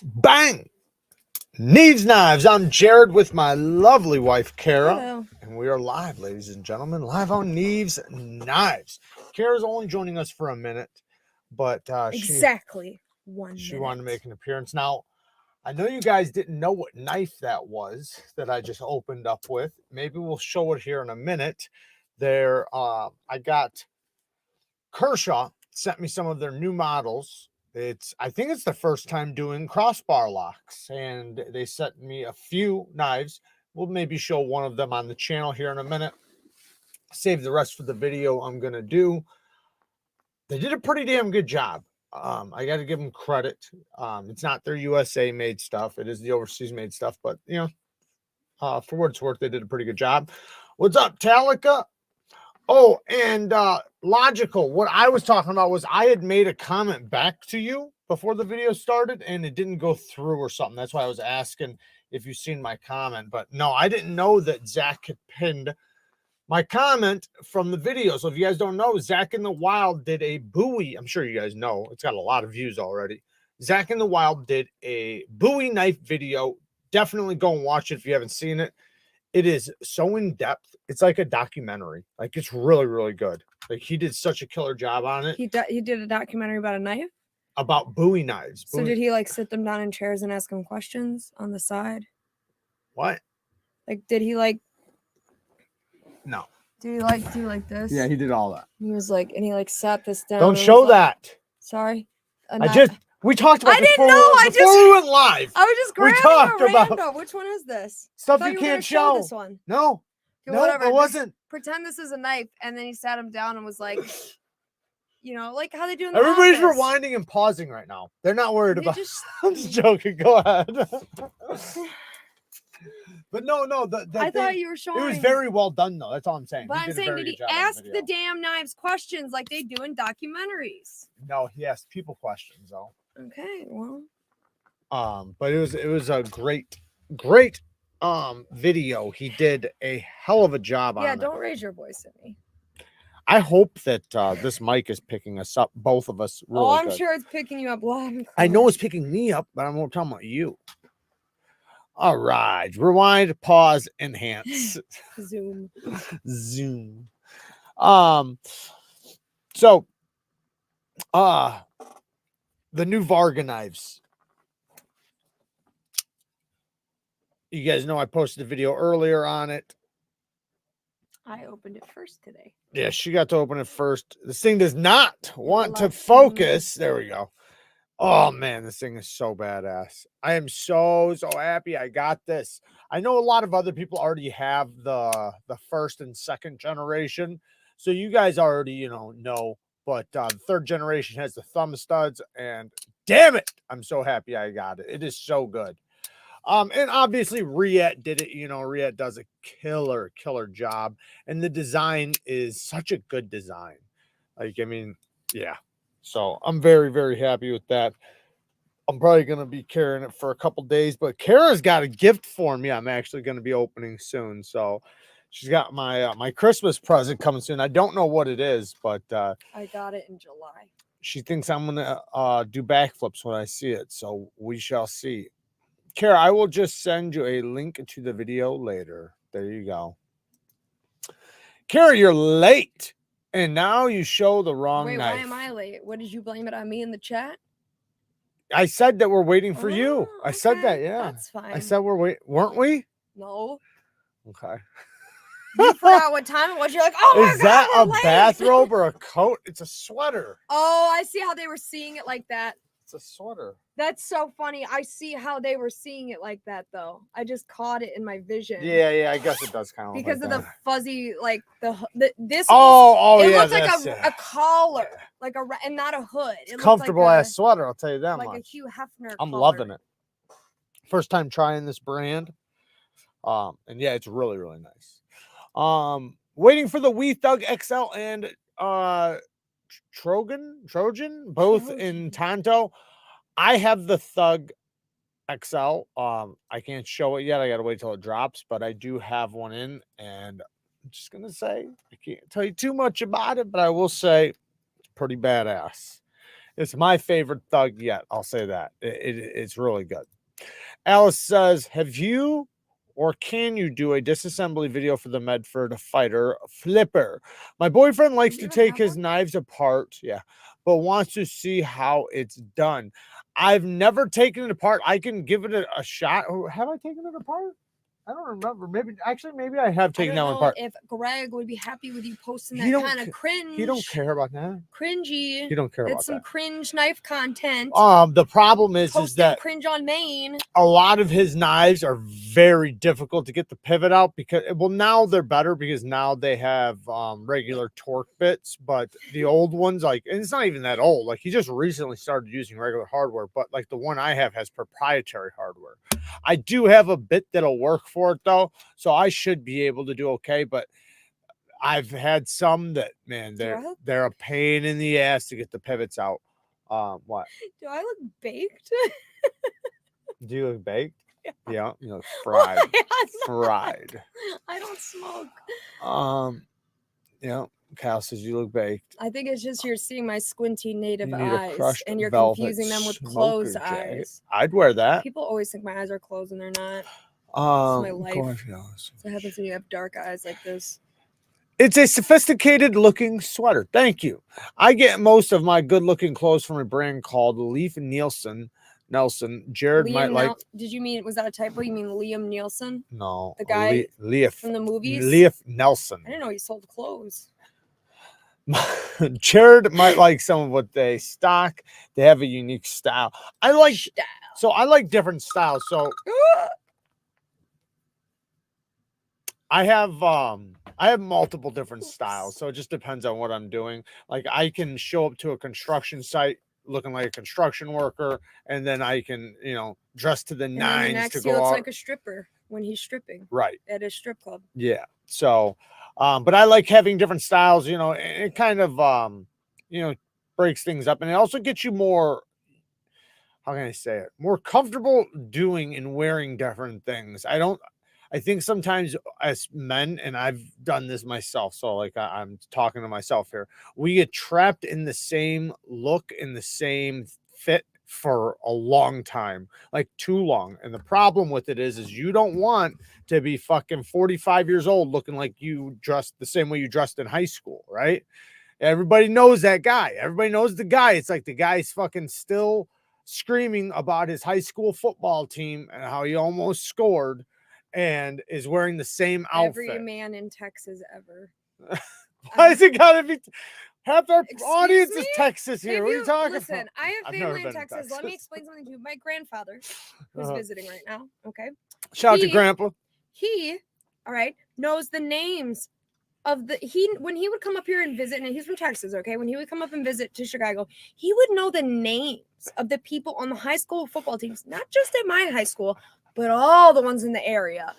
Bang! Neeves Knives. I'm Jared with my lovely wife, Kara. Hello. And we are live, ladies and gentlemen, live on Neeves Knives. Kara's only joining us for a minute, but Exactly 1 she minute. wanted to make an appearance. Now, I know you guys didn't know what knife that was that I just opened up with. Maybe we'll show it here in a minute. I got Kershaw sent me some of their new models. I think it's the first time doing crossbar locks, and they sent me a few knives. We'll maybe show one of them on the channel here in a minute. Save the rest for the video I'm gonna do. They did a pretty damn good job. I got to give them credit. It's not their USA made stuff; it is the overseas made stuff. But you know, for what it's worth, they did a pretty good job. What's up, Talica? Oh, and Logical, what I was talking about was I had made a comment back to you before the video started and it didn't go through or something. That's why I was asking if you've seen my comment. But no, I didn't know that Zach had pinned my comment from the video. So if you guys don't know, Zach in the Wild did a Bowie. I'm sure you guys know. It's got a lot of views already. Zach in the Wild did a Bowie knife video. Definitely go and watch it if you haven't seen it. It is so in depth. It's like a documentary. Like it's really, really good. Like he did such a killer job on it. He did a documentary about a knife. About Bowie knives. So did he like sit them down in chairs and ask them questions on the side? What? Like did he like? No. Did he like do like this? Yeah, he did all that. He was like, and he like sat this down. Don't show that. Sorry. We talked about. I didn't know. Before we went live. I was just grabbing talked a about random. Which one is this? Stuff I thought you were can't gonna show. This one. No. Okay, No, whatever. it wasn't. Pretend this is a knife, and then he sat him down and was like, you know, like how they do in the Everybody's office. rewinding and pausing right now. They're not worried They about. just- I'm just joking. Go ahead. But no. I thought you were showing. It was very well done, though. That's all I'm saying. But I'm saying, did he ask the damn knives questions like they do in documentaries? No, he asked people questions, though. Okay, well. But it was a great video. He did a hell of a job on it. Yeah, don't raise your voice at me. I hope that this mic is picking us up, both of us. Really I'm good. sure it's picking you up loud and clear. I know it's picking me up, but I'm not talking about you. All right, rewind, pause, enhance, Zoom. zoom. So, the new Varga knives. You guys know I posted a video earlier on it. I opened it first today. Yeah, she got to open it first. This thing does not want to focus. There we go. Oh man, this thing is so badass. I am so happy I got this. I know a lot of other people already have the first and second generation, so you guys already know. But the third generation has the thumb studs, and damn it, I'm so happy I got it. It is so good. And obviously Riet did it. Riet does a killer job, and the design is such a good design. Like, I mean, yeah. So I'm very, very happy with that. I'm probably going to be carrying it for a couple days, but Kara's got a gift for me. I'm actually going to be opening soon. So she's got my my Christmas present coming soon. I don't know what it is, but I got it in July. She thinks I'm going to do backflips when I see it. So we shall see. Kara, I will just send you a link to the video later. There you go. Kara, you're late. And now you show the wrong knife. Why am I late? What did you blame it on me in the chat? I said that we're waiting for you. I said that, okay, yeah. That's fine. I said we're waiting. Weren't we? No. Okay. You forgot what time it was. You're like, oh my God, is that a we're late. bathrobe or a coat? It's a sweater. Oh, I see how they were seeing it like that. It's a sweater. That's so funny. I see how they were seeing it like that, though. I just caught it in my vision. Yeah. I guess it does kind of because look of like the fuzzy, like this. Oh, it yeah. looks like a collar, like and not a hood. It looks comfortable like ass sweater. I'll tell you that like much. a Hugh Hefner. I'm collar. loving it. First time trying this brand. And yeah, it's really, really nice. Waiting for the Wee Thug XL and Trojan, both in Tonto. I have the Thug XL. I can't show it yet. I gotta wait till it drops, but I do have one in, and I'm just gonna say I can't tell you too much about it, but I will say it's pretty badass. It's my favorite thug yet. I'll say that. It's really good. Alice says, have you or can you do a disassembly video for the Medford Fighter Flipper? My boyfriend likes You to don't take have his one? knives apart, yeah, but wants to see how it's done. I've never taken it apart. I can give it a shot. Or have I taken it apart? I don't remember. Maybe I have I taken don't that one know apart. if Greg would be happy with you posting He that don't kind of ca- cringe. He don't care about that. Cringy. He don't care It's about some that. cringe knife content. The problem is Posting that cringe on Maine. a lot of his knives are very difficult to get the pivot out because, well, now they're better because now they have regular torque bits, but the old ones, like, and it's not even that old, like he just recently started using regular hardware, but like the one I have has proprietary hardware. I do have a bit that'll work for it though, so I should be able to do okay, but I've had some that, man, they're a pain in the ass to get the pivots out. What? Do I look baked? Do you look baked? Yeah, you look Well, fried. yeah, it's not. Fried. I don't smoke. Yeah, Cal says you look baked. I think it's just you're seeing my squinty native You need a eyes crushed and you're velvet confusing them with smoker closed jacket. eyes. I'd wear that. People always think my eyes are closed and they're not. It's my life. $5. So what happens when you have dark eyes like this? It's a sophisticated looking sweater. Thank you. I get most of my good looking clothes from a brand called Leaf Nelson. Jared might like. Did you mean, was that a typo? You mean Liam Nielsen? No, The guy Leaf from the movies? Leaf Nelson. I didn't know he sold clothes. Jared might like some of what they stock. They have a unique style. I like different styles. So I have multiple different styles. So it just depends on what I'm doing. Like I can show up to a construction site looking like a construction worker, and then I can, dress to the And nines then the next to he go looks out. like a stripper when he's stripping. Right. At a strip club. Yeah. So but I like having different styles, it kind of breaks things up, and it also gets you more, how can I say it, more comfortable doing and wearing different things. I think sometimes as men, and I've done this myself, so like I'm talking to myself here, we get trapped in the same look, in the same fit for a long time, like too long. And the problem with it is you don't want to be fucking 45 years old looking like you dressed the same way you dressed in high school, right? Everybody knows that guy. Everybody knows the guy. It's like the guy's fucking still screaming about his high school football team and how he almost scored and is wearing the same outfit. Every man in Texas ever. Why is it gotta be? Half our audience is Texas here. What are you talking Listen, about? I have I've never family in been Texas. Let me explain something to you. My grandfather, who's visiting right now, okay? Shout out to Grandpa. He, all right, knows the names of when he would come up here and visit, and he's from Texas, okay? When he would come up and visit to Chicago, he would know the names of the people on the high school football teams, not just at my high school, but all the ones in the area.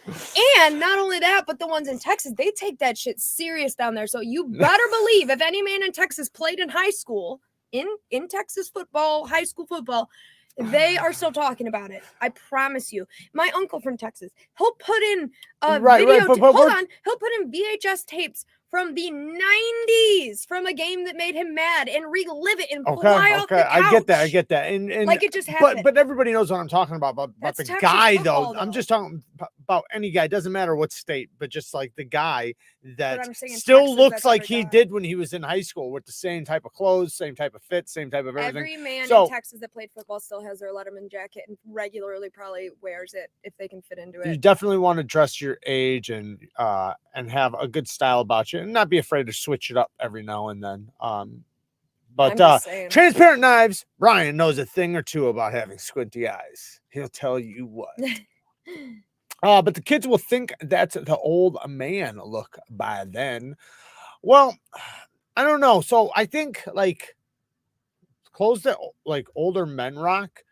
And not only that, but the ones in Texas, they take that shit serious down there. So you better believe if any man in Texas played in high school, in Texas football, high school football, they are still talking about it. I promise you. My uncle from Texas, he'll put in he'll put in VHS tapes from the 90s from a game that made him mad and relive it and fly off the couch. I get that. And like it just happened. But everybody knows what I'm talking about the Texas guy football, though. I'm just talking about any guy. It doesn't matter what state, but just like the guy that still Texas, looks like he did when he was in high school with the same type of clothes, same type of fit, same type of everything. Every man in Texas that played football still has their Letterman jacket and regularly probably wears it if they can fit into it. You definitely want to dress your age and have a good style about you and not be afraid to switch it up every now and then. But transparent knives, Brian knows a thing or two about having squinty eyes. He'll tell you what. But the kids will think that's the old man look by then. Well, I don't know. So I think like clothes that like older men rock,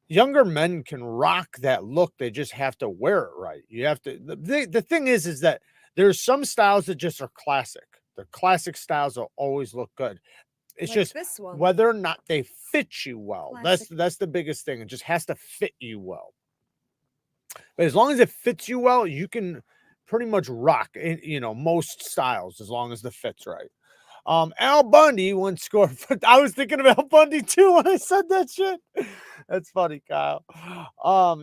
younger men can rock that look. They just have to wear it right. You have to. The thing is that there's some styles that just are classic. The classic styles will always look good. It's like just whether or not they fit you well. Classic. That's the biggest thing. It just has to fit you well. But as long as it fits you well, you can pretty much rock in, most styles as long as the fit's right. Al Bundy once scored. I was thinking of Al Bundy too when I said that shit. That's funny, Kyle.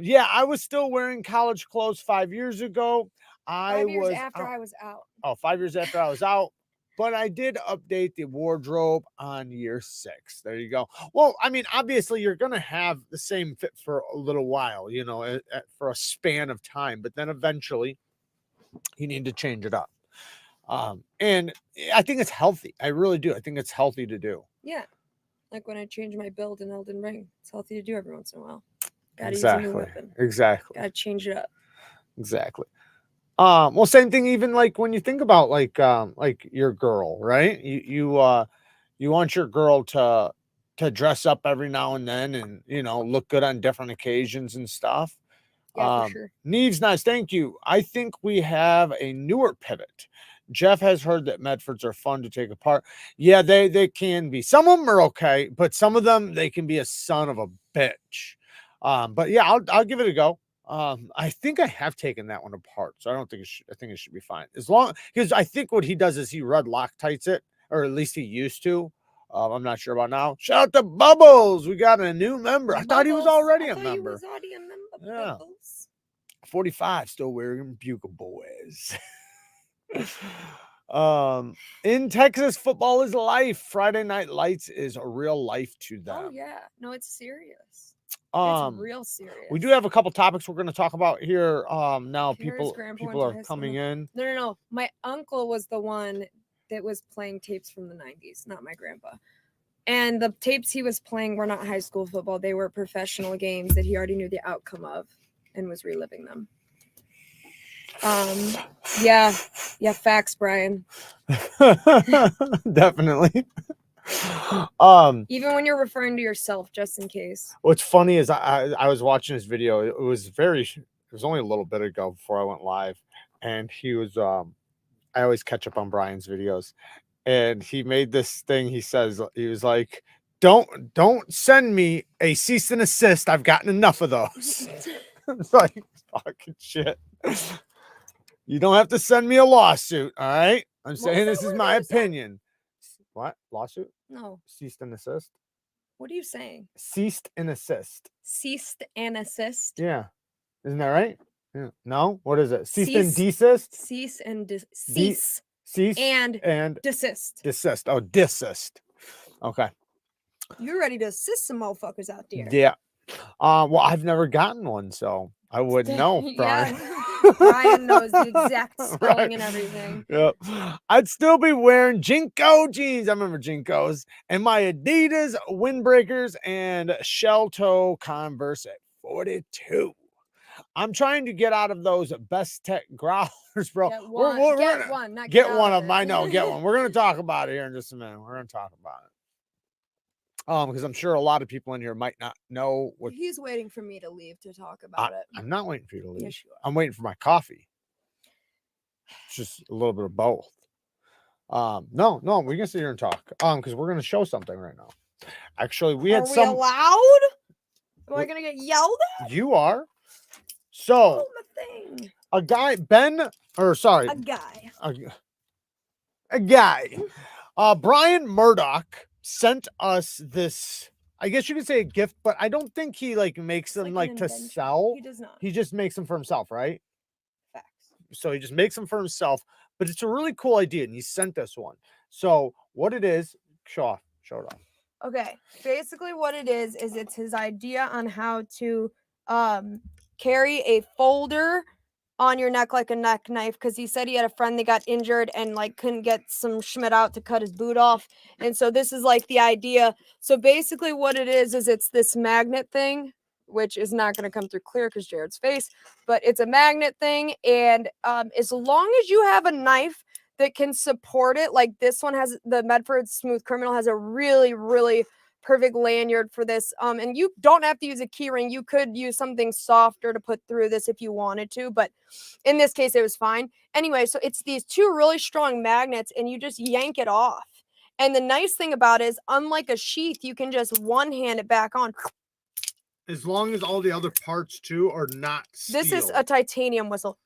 Yeah, I was still wearing college clothes 5 years ago. I 5 years was after out, I was out. 5 years after I was out. But I did update the wardrobe on year 6. There you go. Well, I mean, obviously, you're going to have the same fit for a little while, for a span of time. But then eventually, you need to change it up. And I think it's healthy. I really do. I think it's healthy to do. Yeah. Like when I changed my build in Elden Ring. It's healthy to do every once in a while. Gotta use a new weapon. Exactly. Gotta change it up. Exactly. Well, same thing, even like when you think about like your girl, right? You want your girl to dress up every now and then and look good on different occasions and stuff. Yeah, for sure. Neevesknives, thank you. I think we have a newer pivot. Jeff has heard that Medfords are fun to take apart. Yeah, they can be. Some of them are okay, but some of them they can be a son of a bitch. But yeah, I'll give it a go. I think I have taken that one apart, so I don't think I think it should be fine. As long because I think what he does is he red Loctites it, or at least he used to. I'm not sure about now. Shout out to Bubbles. We got a new member. I thought he was already a member. He was already a member. Yeah. Bubbles. 45, still wearing Bugle Boys. In Texas, football is life. Friday Night Lights is a real life to them. Oh yeah, no, it's serious. It's real serious. We do have a couple topics we're going to talk about here. Now people are coming in. No. My uncle was the one that was playing tapes from the 90s, not my grandpa. And the tapes he was playing were not high school football. They were professional games that he already knew the outcome of and was reliving them. Yeah, facts, Brian. Definitely. Even when you're referring to yourself, just in case. What's funny is I was watching his video. It was only a little bit ago before I went live, and he was I always catch up on Brian's videos, and he made this thing. He was like, don't send me a cease and desist. I've gotten enough of those. It's like, fucking shit. You don't have to send me a lawsuit, all right? I'm saying this is my opinion. What? Lawsuit? No. Ceased and assist? What are you saying? Ceased and assist. Ceased and assist? Yeah. Isn't that right? Yeah. No? What is it? Ceased and desist? Cease and cease. Cease and desist. Desist. Oh, desist. Okay. You're ready to assist some motherfuckers out there. Yeah. Well, I've never gotten one, so I wouldn't know, Brian. Brian knows the exact spelling and everything. Yep. I'd still be wearing Jinko jeans. I remember Jinkos and my Adidas windbreakers and shell toe Converse at 42. I'm trying to get out of those best tech growlers, bro. Get one, get one of them. I know, get one. We're going to talk about it here in just a minute. We're going to talk about it. Because I'm sure a lot of people in here might not know what he's waiting for me to leave to talk about it. I'm not waiting for you to leave. Yes, you are. I'm waiting for my coffee. It's just a little bit of both. No, we're gonna sit here and talk. Because we're gonna show something right now. Actually, we had some. Allowed? Am I gonna get yelled at? You are. So my thing. A guy, a guy. Brian Murdoch sent us this, I guess you could say a gift, but I don't think he makes them to sell. He does not. He just makes them for himself, right? Facts. So he just makes them for himself, but it's a really cool idea, and he sent us one. So what it is, show it off. Okay, basically what it is it's his idea on how to carry a folder on your neck like a neck knife, because he said he had a friend that got injured and couldn't get some Schmidt out to cut his boot off, and so this is the idea. So basically what it is it's this magnet thing, which is not going to come through clear because Jared's face, but it's a magnet thing, and as long as you have a knife that can support it, like this one has, the Medford Smooth Criminal has a really, really perfect lanyard for this, and you don't have to use a key ring. You could use something softer to put through this if you wanted to, but in this case it was fine. Anyway, so it's these two really strong magnets, and you just yank it off, and the nice thing about it is, unlike a sheath, you can just one hand it back on, as long as all the other parts too are not steel. This is a titanium whistle.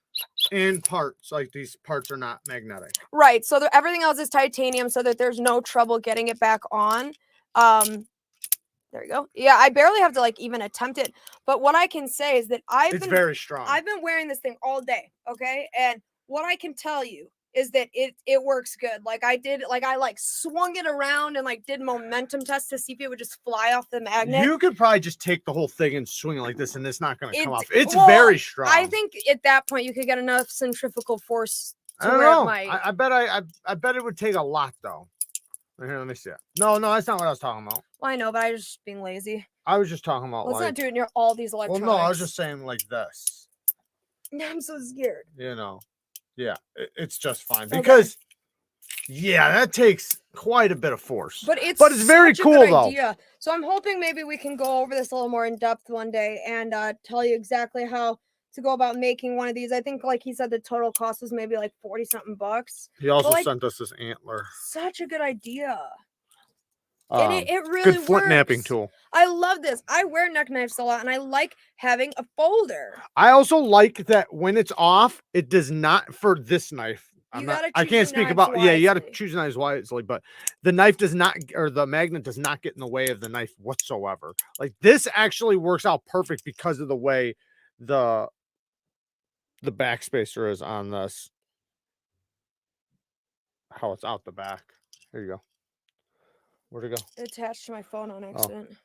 and parts. Like these parts are not magnetic. Right. So everything else is titanium so that there's no trouble getting it back on. There we go. Yeah, I barely have to like even attempt it. But what I can say is that It's very strong. I've been wearing this thing all day, okay? And what I can tell you is that it works good. Like I swung it around and like did momentum tests to see if it would just fly off the magnet. You could probably just take the whole thing and swing it like this, and it's not going to come off. It's well, very strong. I think at that point you could get enough centrifugal force to I don't where know. it might. I bet it would take a lot though. Here, let me see it. No, that's not what I was talking about. Well, I know, but I was just being lazy. I was just talking about Let's like. not do it near all these electronics. Well, no, I was just saying like this. I'm so scared. You know, yeah, it's just fine because, yeah, that takes quite a bit of force. But it's very cool though. Idea. So I'm hoping maybe we can go over this a little more in depth one day and tell you exactly how to go about making one of these. I think, like he said, the total cost was maybe like 40-something bucks. He also sent us this antler. Such a good idea. And it really good flint napping tool. I love this. I wear neck knives a lot, and I like having a folder. I also like that when it's off, it does not for this knife. I can't speak about wisely. Yeah, you got to choose knives wisely, but the knife does not, or the magnet does not get in the way of the knife whatsoever. Like this actually works out perfect because of the way the backspacer is on this. How it's out the back. Here you go. Where'd it go? Attached to my phone on accident.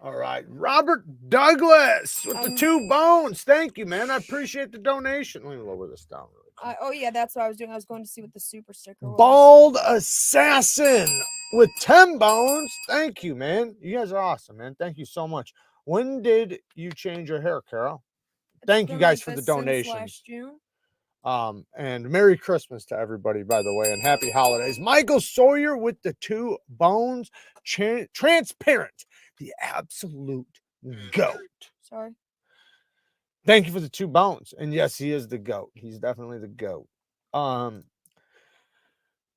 All right. Robert Douglas with the 2 bones. Thank you, man. I appreciate the donation. Let me lower this down really quick. Oh, yeah, that's what I was doing. I was going to see what the super sticker was. Bald Assassin with 10 bones. Thank you, man. You guys are awesome, man. Thank you so much. When did you change your hair, Carol? Thank you guys for the donations. Last June. And Merry Christmas to everybody, by the way, and Happy Holidays. Michael Sawyer with the 2 bones. Transparent. The absolute GOAT. Sorry. Thank you for the 2 bones. And yes, he is the GOAT. He's definitely the GOAT.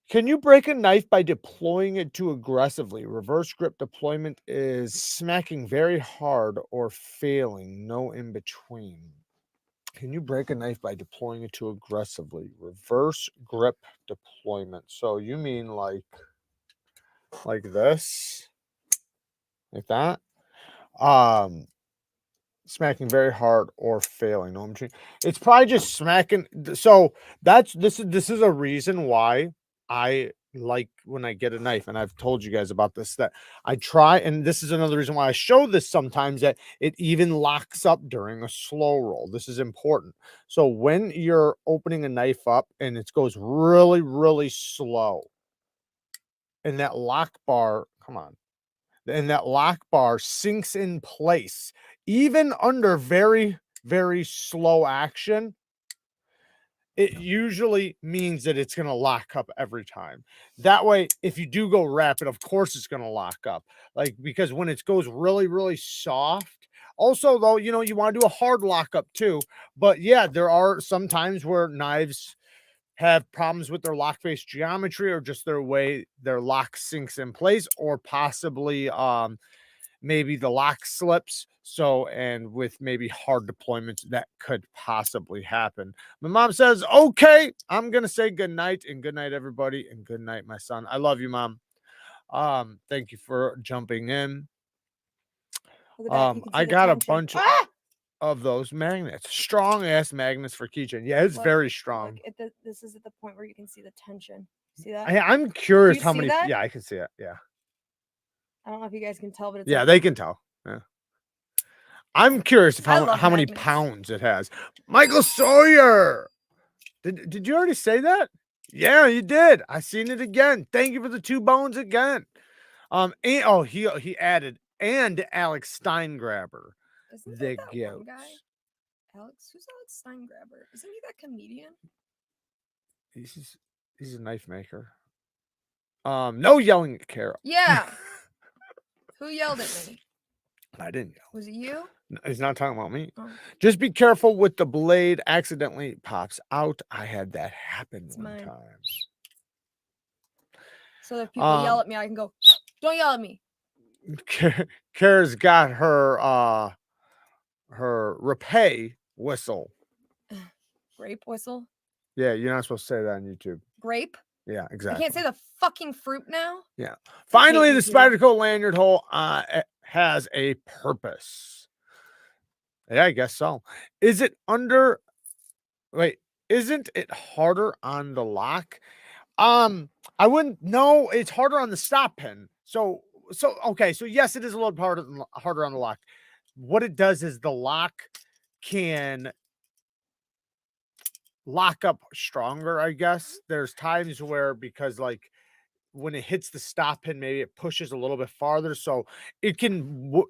Can you break a knife by deploying it too aggressively? Reverse grip deployment is smacking very hard or failing. No in between. Can you break a knife by deploying it too aggressively? Reverse grip deployment. So you mean like this? Like that? Smacking very hard or failing. No, it's probably just smacking. So this is a reason why I like when I get a knife, and I've told you guys about this, that I try, and this is another reason why I show this sometimes, that it even locks up during a slow roll. This is important. So when you're opening a knife up and it goes really, really slow, and that lock bar, and that lock bar sinks in place, even under very, very slow action, it usually means that it's going to lock up every time. That way, if you do go rapid, of course it's going to lock up. Like, because when it goes really, really soft, also though, you want to do a hard lockup too. But yeah, there are some times where knives have problems with their lock face geometry, or just their way their lock sinks in place, or possibly maybe the lock slips. So, and with maybe hard deployments, that could possibly happen. My mom says, okay, I'm going to say good night, and good night, everybody. And good night, my son. I love you, Mom. Thank you for jumping in. I got a bunch of those magnets, strong ass magnets for keychain. Yeah, it's very strong. This is at the point where you can see the tension. See that? I'm curious how many. Yeah, I can see it. Yeah. I don't know if you guys can tell, but it's they can tell. Yeah. I'm curious how many pounds it has. Michael Sawyer. Did you already say that? Yeah, you did. I seen it again. Thank you for the 2 bones again. And, he added, and Alex Steingraber. Isn't that one guy? Alex, who's Alex Steingraber? Isn't he that comedian? He's a knife maker. No yelling at Carol. Yeah. Who yelled at me? I didn't yell. Was it you? No, he's not talking about me. Oh. Just be careful with the blade. Accidentally pops out. I had that happen one time. So if people yell at me, I can go, don't yell at me. Kara's got her repay whistle. Grape whistle. Yeah, you're not supposed to say that on YouTube. Grape. Yeah, I exactly. can't say the fucking fruit now. Yeah. Finally, you the too. Spyderco lanyard hole has a purpose. Yeah, I guess so. Is it under? Wait, isn't it harder on the lock? I wouldn't know. It's harder on the stop pin. So okay. So yes, it is a little harder on the lock. What it does is the lock can lock up stronger, I guess. There's times where, because like when it hits the stop pin, maybe it pushes a little bit farther, so it can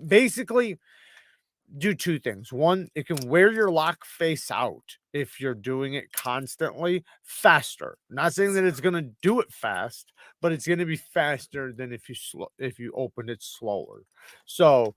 basically do two things. One, it can wear your lock face out if you're doing it constantly faster. Not saying that it's going to do it fast, but it's going to be faster than if you open it slower. So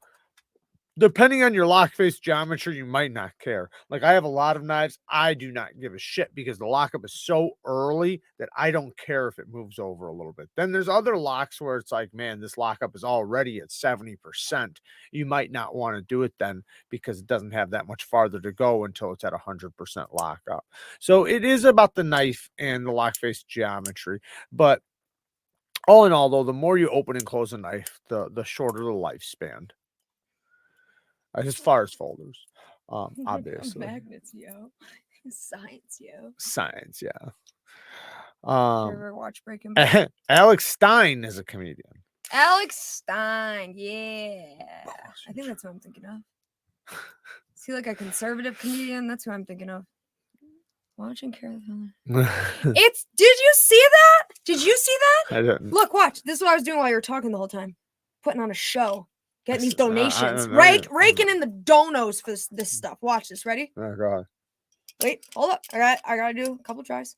depending on your lock face geometry, you might not care. Like, I have a lot of knives. I do not give a shit because the lockup is so early that I don't care if it moves over a little bit. Then there's other locks where it's like, man, this lockup is already at 70%. You might not want to do it then because it doesn't have that much farther to go until it's at 100% lockup. So it is about the knife and the lock face geometry. But all in all, though, the more you open and close a knife, the shorter the lifespan. As far as folders, obviously. Magnets, yo. Science, yo. Science, yeah. You ever watch Breaking Bad? Alex Stein is a comedian. Alex Stein, yeah. I think that's who I'm thinking of. Is he like a conservative comedian? That's who I'm thinking of. Watching Care of the It's. Did you see that? Did you see that? I didn't. Look, watch. This is what I was doing while you were talking the whole time. Putting on a show. Getting these donations. Raking in the donos for this stuff. Watch this. Ready? Oh, God. Wait, hold up. I gotta do a couple tries.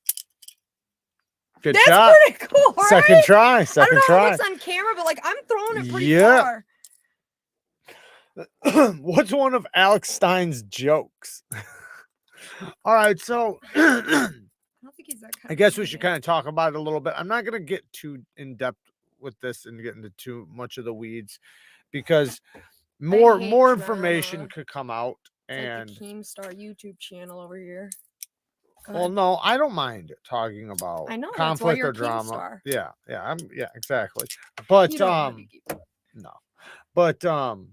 Good That's job. pretty cool, right? Second try. I don't know if it's on camera, but like I'm throwing it pretty far. What's one of Alex Stein's jokes? All right, so I don't think he's that kind I of guess we should comedian. kind of talk about it a little bit. I'm not going to get too in depth with this and get into too much of the weeds because more information drama. could come out. It's And like the Keemstar YouTube channel over here. well, no, I don't mind talking about I know, that's why conflict you're or a drama. Keemstar. Yeah, exactly. But You don't know how to no.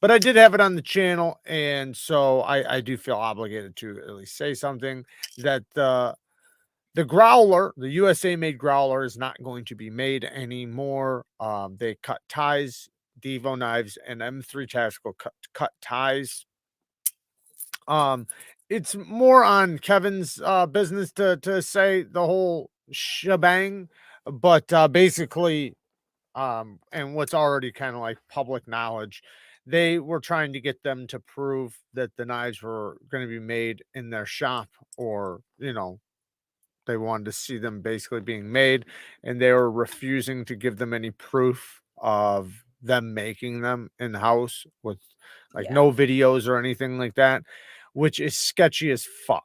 But I did have it on the channel, and so I do feel obligated to at least say something that the growler, the USA made growler, is not going to be made anymore. They cut ties. Devo Knives and M3 Tactical cut ties. It's more on Kevin's business to say the whole shebang, but basically, and what's already kind of like public knowledge, they were trying to get them to prove that the knives were going to be made in their shop, or they wanted to see them basically being made, and they were refusing to give them any proof of them making them in house with like no videos or anything like that, which is sketchy as fuck.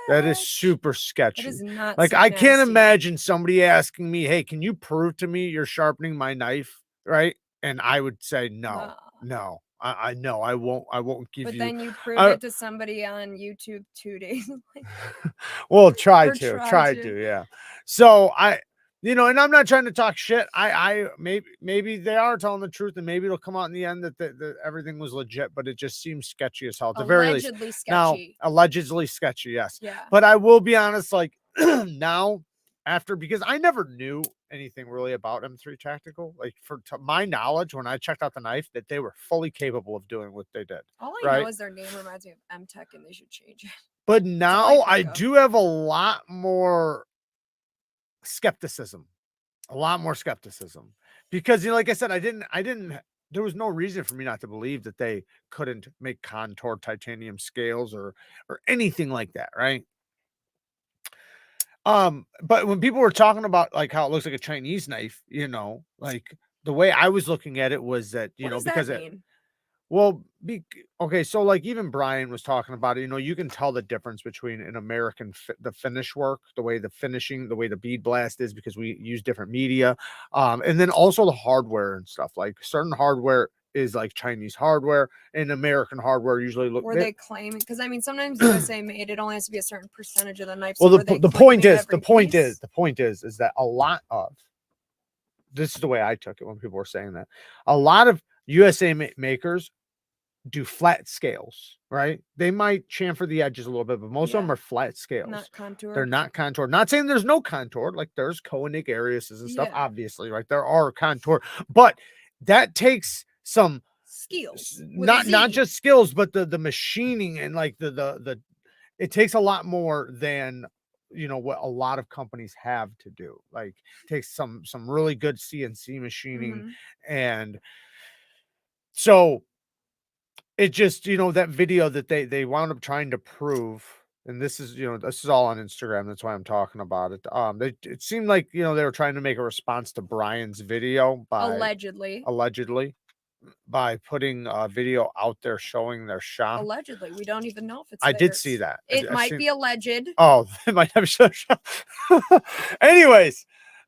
That is super sketchy. That is not like, so I can't nasty. imagine somebody asking me, hey, can you prove to me you're sharpening my knife, right? And I would say no. I know I won't give But you. then you proved it to somebody on YouTube 2 days later. Well, try Or to, yeah. So and I'm not trying to talk shit. I maybe they are telling the truth, and maybe it'll come out in the end that everything was legit, but it just seems sketchy as hell. At the very least, Allegedly sketchy. now, allegedly sketchy, yes. Yeah. But I will be honest, like now, because I never knew anything really about M3 Tactical. Like, to my knowledge, when I checked out the knife, that they were fully capable of doing what they did. All I know is their name reminds me of M-Tech, and they should change it. But now I do have a lot more skepticism, because like I said, I didn't there was no reason for me not to believe that they couldn't make contour titanium scales or anything like that, right? But when people were talking about like how it looks like a Chinese knife, like the way I was looking at it was that, What does because that mean? well, okay, so like even Brian was talking about it, you can tell the difference between an American, the finish work, the way the finishing, the way the bead blast is, because we use different media. And then also the hardware and stuff, like certain hardware is like Chinese hardware, and American hardware usually look. Were they claiming? Because I mean, sometimes USA made, it only has to be a certain percentage of the knife. Well, So the point is that a lot of, this is the way I took it when people were saying that, a lot of USA makers do flat scales, right? They might chamfer the edges a little bit, but most of them are flat scales. Not contour. They're not contour. Not saying there's no contour, like there's Koenig Ariuses and stuff, obviously, right? There are contour, but that takes some skills, not just skills, but the machining and like the it takes a lot more than, you know, what a lot of companies have to do. Like, takes some really good CNC machining. And so it just, you know, that video that they wound up trying to prove, and this is, you know, this is all on Instagram, that's why I'm talking about it. It seemed like, you know, they were trying to make a response to Brian's video by allegedly by putting a video out there showing their shop. Allegedly, we don't even know if it's. I did see that. It might be alleged. Oh, it might have shop. Anyways,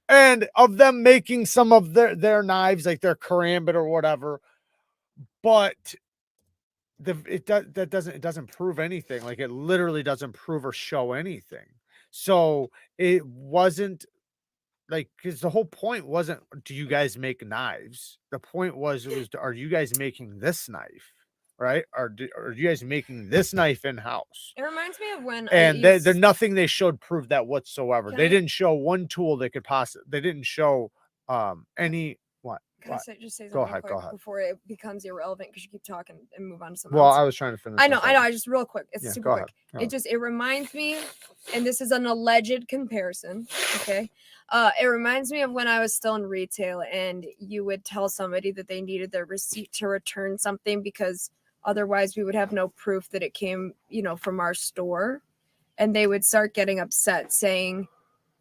and of them making some of their knives, like their karambit or whatever, but it doesn't prove anything. Like, it literally doesn't prove or show anything. So it wasn't like, because the whole point wasn't, do you guys make knives? The point was, are you guys making this knife, right? Are you guys making this knife in house? It reminds me of when, and there's nothing they showed proved that whatsoever. They didn't show one tool they could possibly. They didn't show any. What? Can I just say go something ahead. Before it becomes irrelevant, because you keep talking and move on to something else. else. I was trying to finish. I know. I just real quick. It's super quick. Go ahead. It reminds me, and this is an alleged comparison. Okay. It reminds me of when I was still in retail, and you would tell somebody that they needed their receipt to return something because otherwise we would have no proof that it came, you know, from our store, and they would start getting upset saying,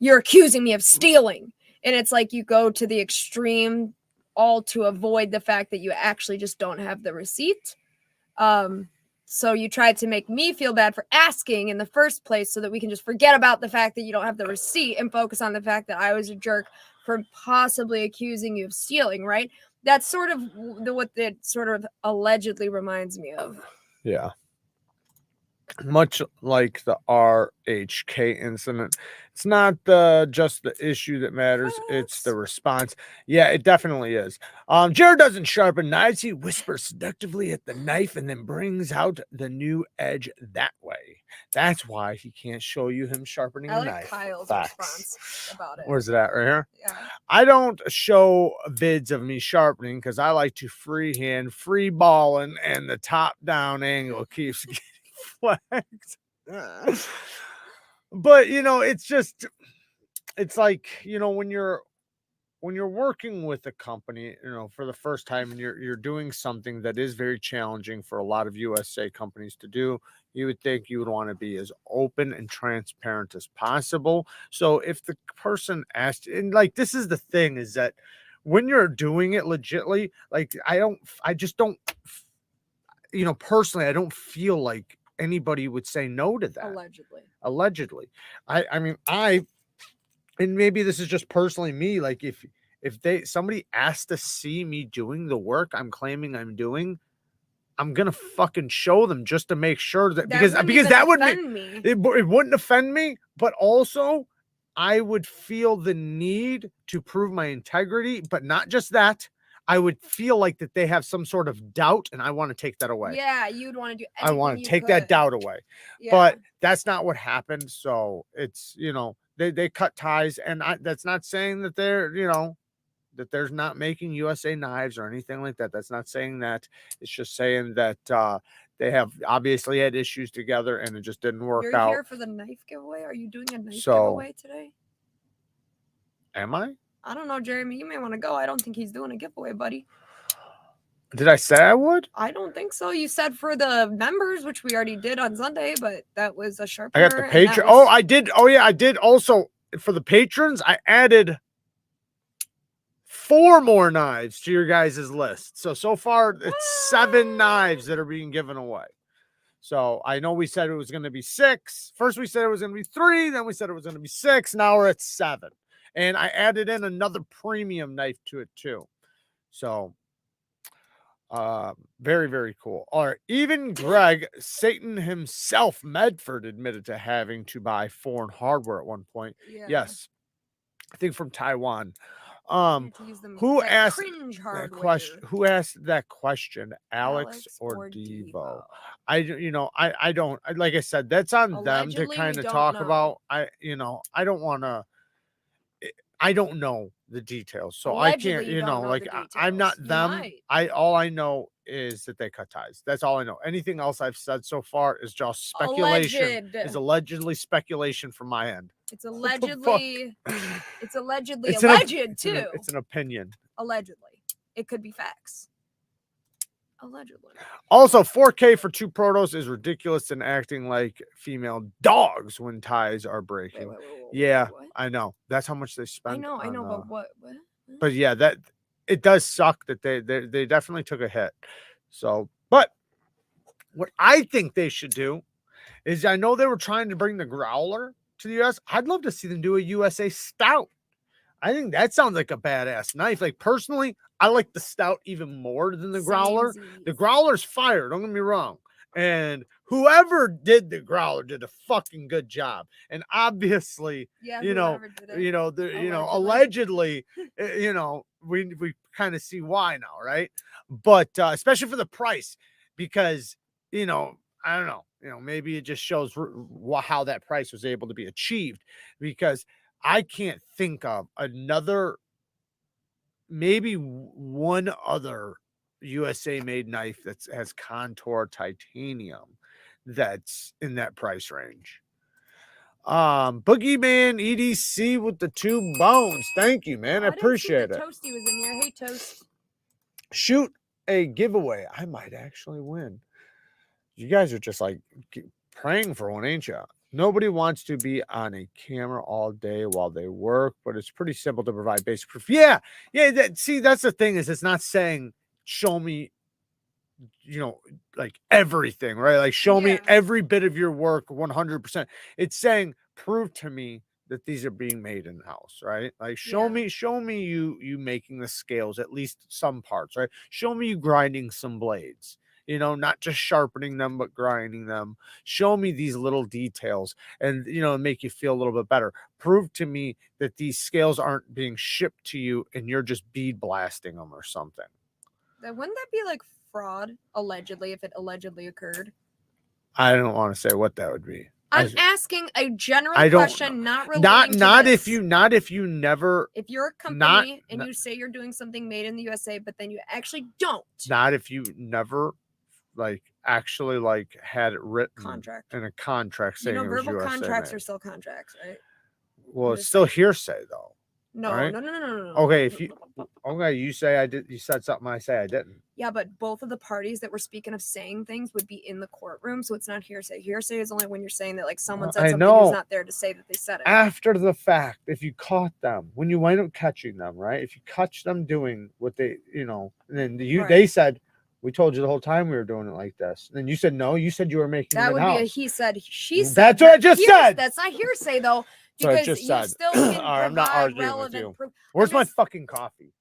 "You're accusing me of stealing." And it's like, you go to the extreme, all to avoid the fact that you actually just don't have the receipt. So you tried to make me feel bad for asking in the first place so that we can just forget about the fact that you don't have the receipt and focus on the fact that I was a jerk for possibly accusing you of stealing, right? That's sort of what it sort of allegedly reminds me of. Yeah. Much like the RHK incident, it's not just the issue that matters, it's the response. Yeah, it definitely is. Jared doesn't sharpen knives. He whispers seductively at the knife and then brings out the new edge that way. That's why he can't show you him sharpening a knife. Kyle's response about it. Where's that? Right here? Yeah. I don't show vids of me sharpening because I like to freehand, free balling, and the top down angle keeps getting flagged. But, you know, it's like, you know, when you're working with a company, you know, for the first time, and you're doing something that is very challenging for a lot of USA companies to do, you would think you would want to be as open and transparent as possible. So if the person asked, and like, this is the thing, is that when you're doing it legitly, like, I just don't, you know, personally, I don't feel like anybody would say no to that. Allegedly. I mean, and maybe this is just personally me, like, if somebody asked to see me doing the work I'm claiming I'm doing, I'm gonna fucking show them just to make sure that because that would offend me. It wouldn't offend me, but also I would feel the need to prove my integrity, but not just that. I would feel like that they have some sort of doubt, and I want to take that away. Yeah, you'd want to do I want to take that doubt away. Yeah. But that's not what happened. So it's, you know, they cut ties, and that's not saying that they're, you know, that there's not making USA knives or anything like that. That's not saying that. It's just saying that they have obviously had issues together, and it just didn't work out. You're here for the knife giveaway? Are you doing a knife giveaway today? Am I? I don't know, Jeremy. You may want to go. I don't think he's doing a giveaway, buddy. Did I say I would? I don't think so. You said for the members, which we already did on Sunday, but that was a sharpener. I got the patron. Oh, I did. Oh, yeah, I did. Also, for the patrons, I added 4 more knives to your guys' list. So far, it's 7 knives that are being given away. So I know we said it was going to be 6. First, we said it was going to be 3. Then we said it was going to be 6. Now we're at 7. And I added in another premium knife to it too. So Very, very cool. All right. Even Greg, Satan himself, Medford, admitted to having to buy foreign hardware at one point. Yeah. Yes. I think from Taiwan. You have to use them, Who that asked cringe that hardware. question? Who asked that question? Alex or Devo? Devo? I don't, like I said, that's on them to Allegedly, we kind of don't talk know. about. I don't want to. I don't know the details, so I can't. Allegedly, you don't know Like the I'm not details. You them. might. All I know is that they cut ties. That's all I know. Anything else I've said so far is just speculation. Alleged. Is allegedly speculation from my end. It's What the fuck? allegedly. It's allegedly It's an- alleged too. It's an opinion. Allegedly, it could be facts. Allegedly. Also, 4K for 2 protos is ridiculous and acting like female dogs when ties are breaking. Wait, Yeah, what? I know. That's how much they spend. I know, but what? But yeah, that it does suck that they definitely took a hit. So, but what I think they should do is, I know they were trying to bring the growler to the US. I'd love to see them do a USA stout. I think that sounds like a badass knife. Like, personally, I like the stout even more than the growler. Samesies. The growler's fire, don't get me wrong. And whoever did the growler did a fucking good job. And obviously, Yeah, whoever did it. Allegedly, we kind of see why now, right? But especially for the price, because I don't know, maybe it just shows how that price was able to be achieved, because I can't think of maybe one other USA made knife that has contour titanium that's in that price range. Boogeyman EDC with the 2 bones. Thank you, man. I appreciate it. Toasty was in here. Hey, Toast. Shoot a giveaway. I might actually win. You guys are just like praying for one, ain't you? Nobody wants to be on a camera all day while they work, but it's pretty simple to provide basic proof. Yeah. That's the thing, is it's not saying show me, like everything, right? Like show me every bit of your work 100%. It's saying prove to me that these are being made in house, right? Like show me you making the scales, at least some parts, right? Show me you grinding some blades. Not just sharpening them, but grinding them. Show me these little details and, make you feel a little bit better. Prove to me that these scales aren't being shipped to you and you're just bead blasting them or something. Wouldn't that be like fraud, allegedly, if it allegedly occurred? I don't want to say what that would be. I'm asking a general question, not relating not to if you never. If you're a company and you say you're doing something made in the USA, but then you actually don't. Not if you never actually had it written in a contract saying it was verbal USA contracts made. are still contracts, right? Well, it's still hearsay though. No, right? no. Okay, you say I did, you said something I say I didn't. Yeah, but both of the parties that were speaking of saying things would be in the courtroom, so it's not hearsay. Hearsay is only when you're saying that someone said something who's not there to say that they said it. After the fact, if you caught them, when you wind up catching them, right? If you catch them doing what they, and then they said, we told you the whole time we were doing it like this. And then you said no. You said you were making that it would in-house. be a he said, she said. That's what I just said. That's not hearsay though, because you still can I'm not arguing with you. Where's my fucking coffee?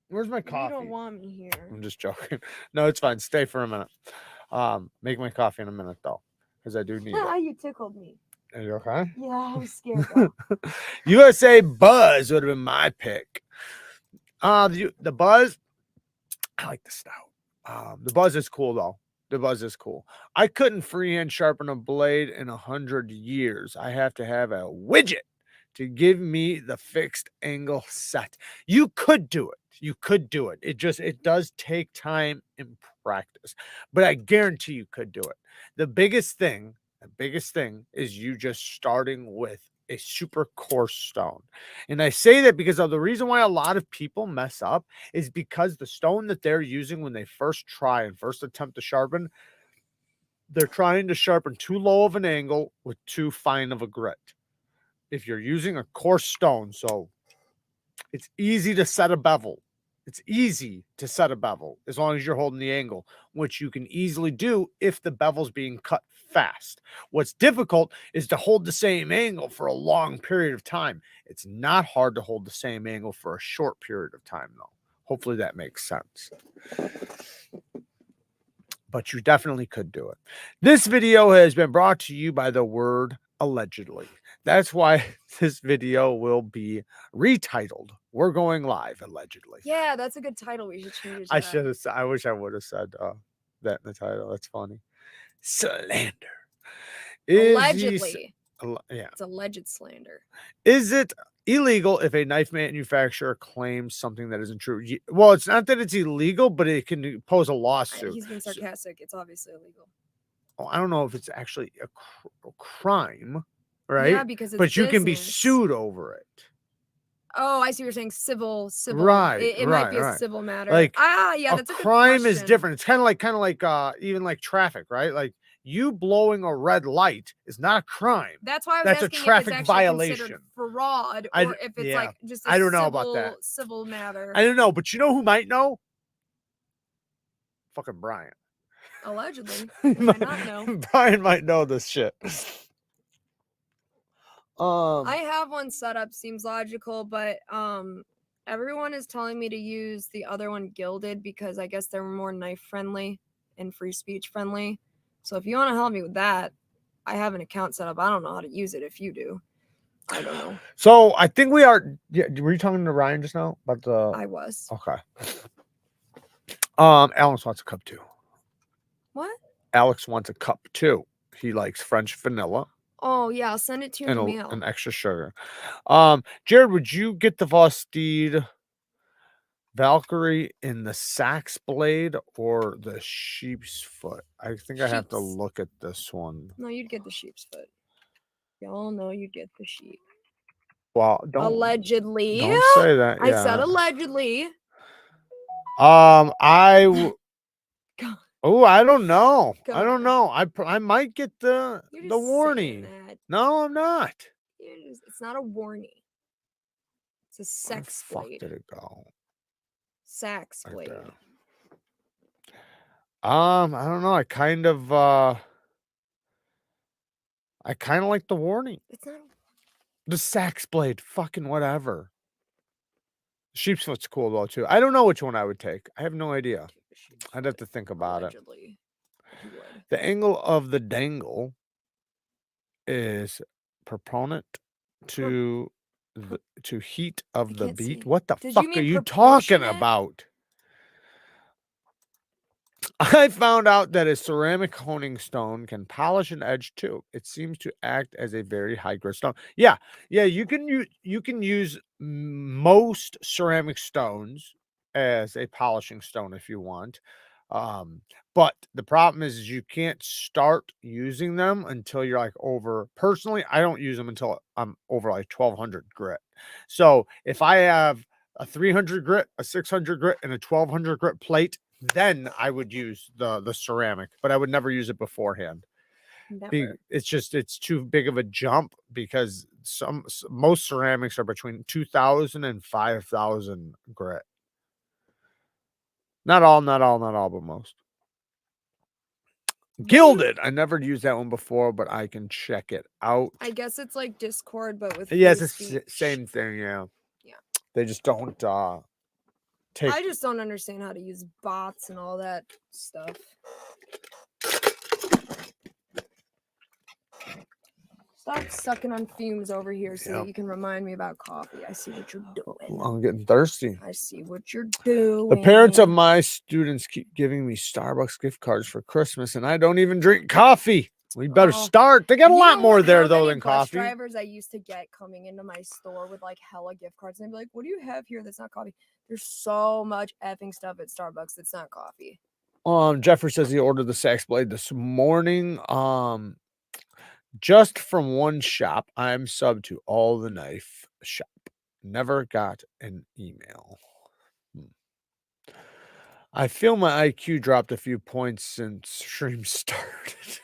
Where's my coffee? You don't want me here. I'm just joking. No, it's fine. Stay for a minute. Make my coffee in a minute though, because I do need it. You tickled me. Are you okay? Yeah, I was scared. USA Buzz would have been my pick. The Buzz, I like the stout. The Buzz is cool though. The Buzz is cool. I couldn't freehand sharpen a blade in 100 years. I have to have a widget to give me the fixed angle set. You could do it. You could do it. It does take time and practice, but I guarantee you could do it. The biggest thing is you just starting with a super coarse stone. And I say that because of the reason why a lot of people mess up is because the stone that they're using when they first try and first attempt to sharpen, they're trying to sharpen too low of an angle with too fine of a grit. If you're using a coarse stone, so it's easy to set a bevel. It's easy to set a bevel as long as you're holding the angle, which you can easily do if the bevel's being cut fast. What's difficult is to hold the same angle for a long period of time. It's not hard to hold the same angle for a short period of time, though. hopefully that makes sense. But you definitely could do it. This video has been brought to you by the word allegedly. That's why this video will be retitled. We're going live, allegedly. Yeah, that's a good title. We should change it to I that. should have. I wish I would have said that in the title. That's funny. Slander. Allegedly. Yeah. It's alleged slander. Is it illegal if a knife manufacturer claims something that isn't true? Well, it's not that it's illegal, but it can pose a lawsuit. He's being sarcastic. It's obviously illegal. I don't know if it's actually a crime, right? Yeah, because it's but you can be business. sued over it. Oh, I see what you're saying. Civil. Right, It might be a civil matter. Like, yeah, a that's a good crime is question. different. It's kind of like even like traffic, right? Like you blowing a red light is not a crime. That's why I was That's a asking traffic if it's actually violation. considered fraud, I- or if it's yeah. like just a I don't know about that. civil matter. I don't know, but you know who might know? Fucking Brian. Allegedly. I might not know. Brian might know this shit. I have one set up, seems logical, but everyone is telling me to use the other one, Gilded, because I guess they're more knife friendly and free speech friendly. So if you want to help me with that, I have an account set up. I don't know how to use it. If you do, I don't know. So I think we are. Yeah, were you talking to Ryan just now about the? I was. Okay. Alex wants a cup too. What? Alex wants a cup too. He likes French vanilla. Oh yeah, I'll send it to you in the mail. And extra sugar. Jared, would you get the VOSTEED Valkyrie in the sax blade or the sheep's foot? I think I have to look at this one. No, you'd get the sheep's foot. Y'all know you'd get the sheep. Well, allegedly. Don't say that. I said allegedly. Oh, I don't know. Come I don't on. know. I might get the warning. No, I'm not. It's not a warning. It's a sex blade. Where the fuck did it go? Sax blade. Right, I don't know. I kind of like the warning. It's not the sax blade. Fucking whatever. Sheep's foot's cool though too. I don't know which one I would take. I have no idea. I'd have to think about it. The angle of the dangle is proponent to heat of the beat. What the fuck are you talking about? I found out that a ceramic honing stone can polish an edge too. It seems to act as a very high grit stone. Yeah, you can use most ceramic stones as a polishing stone if you want. But the problem is you can't start using them until you're like over. Personally, I don't use them until I'm over like 1200 grit. So if I have a 300 grit, a 600 grit, and a 1200 grit plate, then I would use the ceramic, but I would never use it beforehand. It's too big of a jump because most ceramics are between 2000 and 5000 grit. Not all, but most. Gilded. I never used that one before, but I can check it out. I guess it's like Discord, but with it's the same thing. Yeah. They just don't I just don't understand how to use bots and all that stuff. Stop sucking on fumes over here so that you can remind me about coffee. I see what you're doing. I'm getting thirsty. I see what you're doing. The parents of my students keep giving me Starbucks gift cards for Christmas, and I don't even drink coffee. We better start. They got a lot more there though than coffee. Drivers I used to get coming into my store with like hella gift cards, and they'd be like, "What do you have here that's not coffee?" There's so much effing stuff at Starbucks that's not coffee. Jeffrey says he ordered the sax blade this morning. Just from one shop. I'm sub to all the knife shop. Never got an email. I feel my IQ dropped a few points since stream started.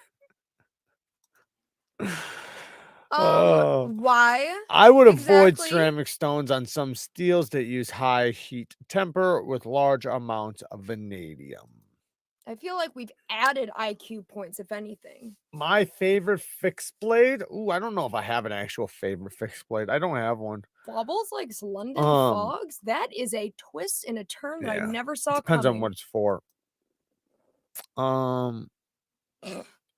Why? I would avoid ceramic stones on some steels that use high heat temper with large amounts of vanadium. I feel like we've added IQ points, if anything. My favorite fixed blade? Ooh, I don't know if I have an actual favorite fixed blade. I don't have one. Bubbles like London Um, fogs. That is a twist and a turn that I yeah. never saw Depends coming. on what it's for.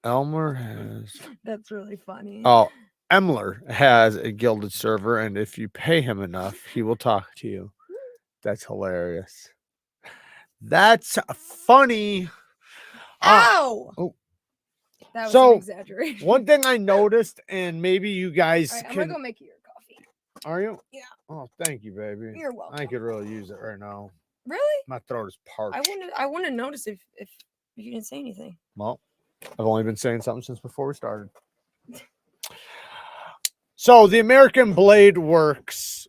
Elmer has. That's really funny. Oh, Emler has a gilded server, and if you pay him enough, he will talk to you. That's hilarious. That's funny. Ow! Oh, That was so, an exaggeration. one thing I noticed, and maybe you guys All right, I'm can. gonna go make you your coffee. Are you? Yeah. Oh, thank you, baby. You're welcome. I could really use it right now. Really? My throat is parched. I want to notice if you didn't say anything. Well, I've only been saying something since before we started. So the American Blade Works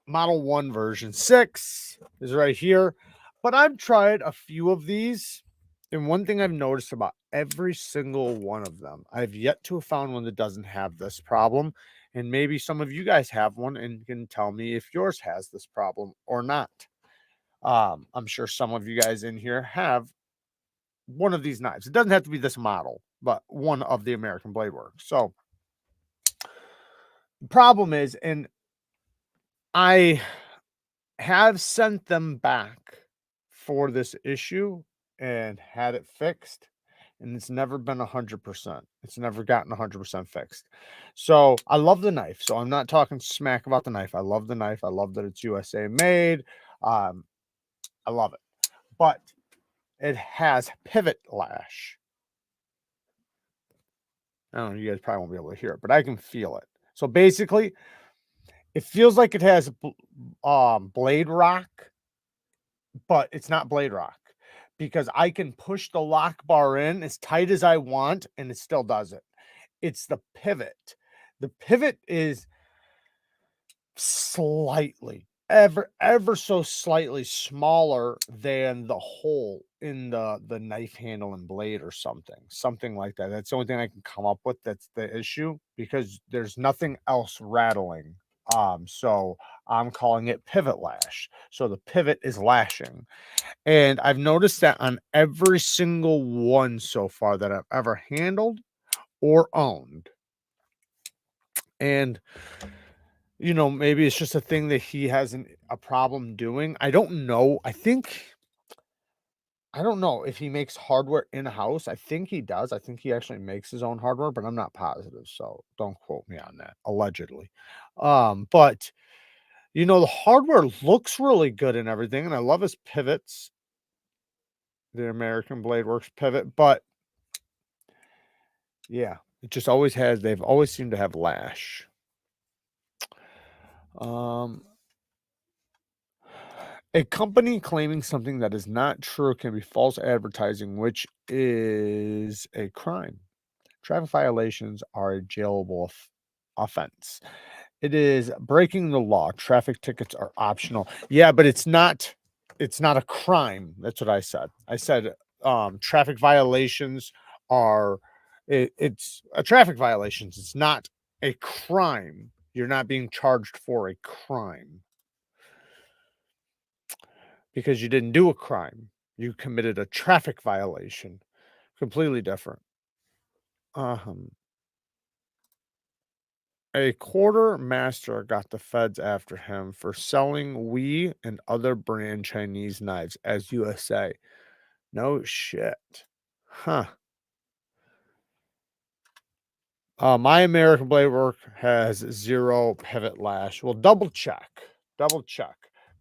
Model 1 version 6 is right here. But I've tried a few of these. And one thing I've noticed about every single one of them, I've yet to have found one that doesn't have this problem. And maybe some of you guys have one and can tell me if yours has this problem or not. I'm sure some of you guys in here have one of these knives. It doesn't have to be this model, but one of the American Blade Works. So the problem is, and I have sent them back for this issue and had it fixed, and it's never been 100%. It's never gotten 100% fixed. So I love the knife. So I'm not talking smack about the knife. I love the knife. I love that it's USA made. I love it. But it has pivot lash. I don't know, you guys probably won't be able to hear it, but I can feel it. So basically, it feels like it has blade rock, but it's not blade rock because I can push the lock bar in as tight as I want and it still does it. It's the pivot. The pivot is slightly, ever so slightly smaller than the hole in the knife handle and blade or something like that. That's the only thing I can come up with. That's the issue because there's nothing else rattling. So I'm calling it pivot lash. So the pivot is lashing. And I've noticed that on every single one so far that I've ever handled or owned. And you know, maybe it's just a thing that he has a problem doing. I don't know. I don't know if he makes hardware in-house. I think he does. I think he actually makes his own hardware, but I'm not positive. So don't quote me on that. Allegedly. But you know, the hardware looks really good and everything, and I love his pivots. The American Blade Works pivot, but yeah, it just always has. They've always seemed to have lash. A company claiming something that is not true can be false advertising, which is a crime. Traffic violations are a jailable offense. It is breaking the law. Traffic tickets are optional. Yeah, but it's not a crime. That's what I said. I said traffic violations are it's a traffic violations. It's not a crime. You're not being charged for a crime because you didn't do a crime. You committed a traffic violation. Completely different. A quartermaster got the feds after him for selling We and other brand Chinese knives as USA. No shit. Huh. My American Blade Work has 0 pivot lash. Well, double check. Double check.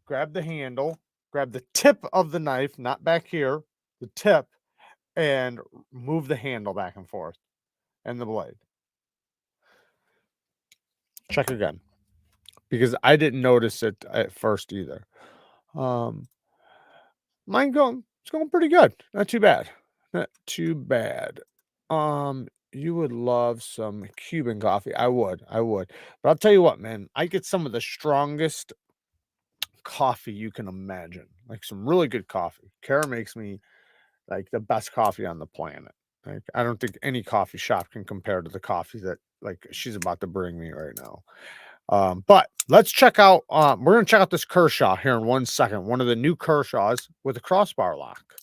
Grab the handle. Grab the tip of the knife, not back here. The tip. And move the handle back and forth. And the blade. Check again. Because I didn't notice it at first either. It's going pretty good. Not too bad. Not too bad. You would love some Cuban coffee. I would. But I'll tell you what, man, I get some of the strongest coffee you can imagine. Like some really good coffee. Kara makes me like the best coffee on the planet. Like I don't think any coffee shop can compare to the coffee that like she's about to bring me right now. But let's check out, we're going to check out this Kershaw here in 1 second. One of the new Kershaws with a crossbar lock.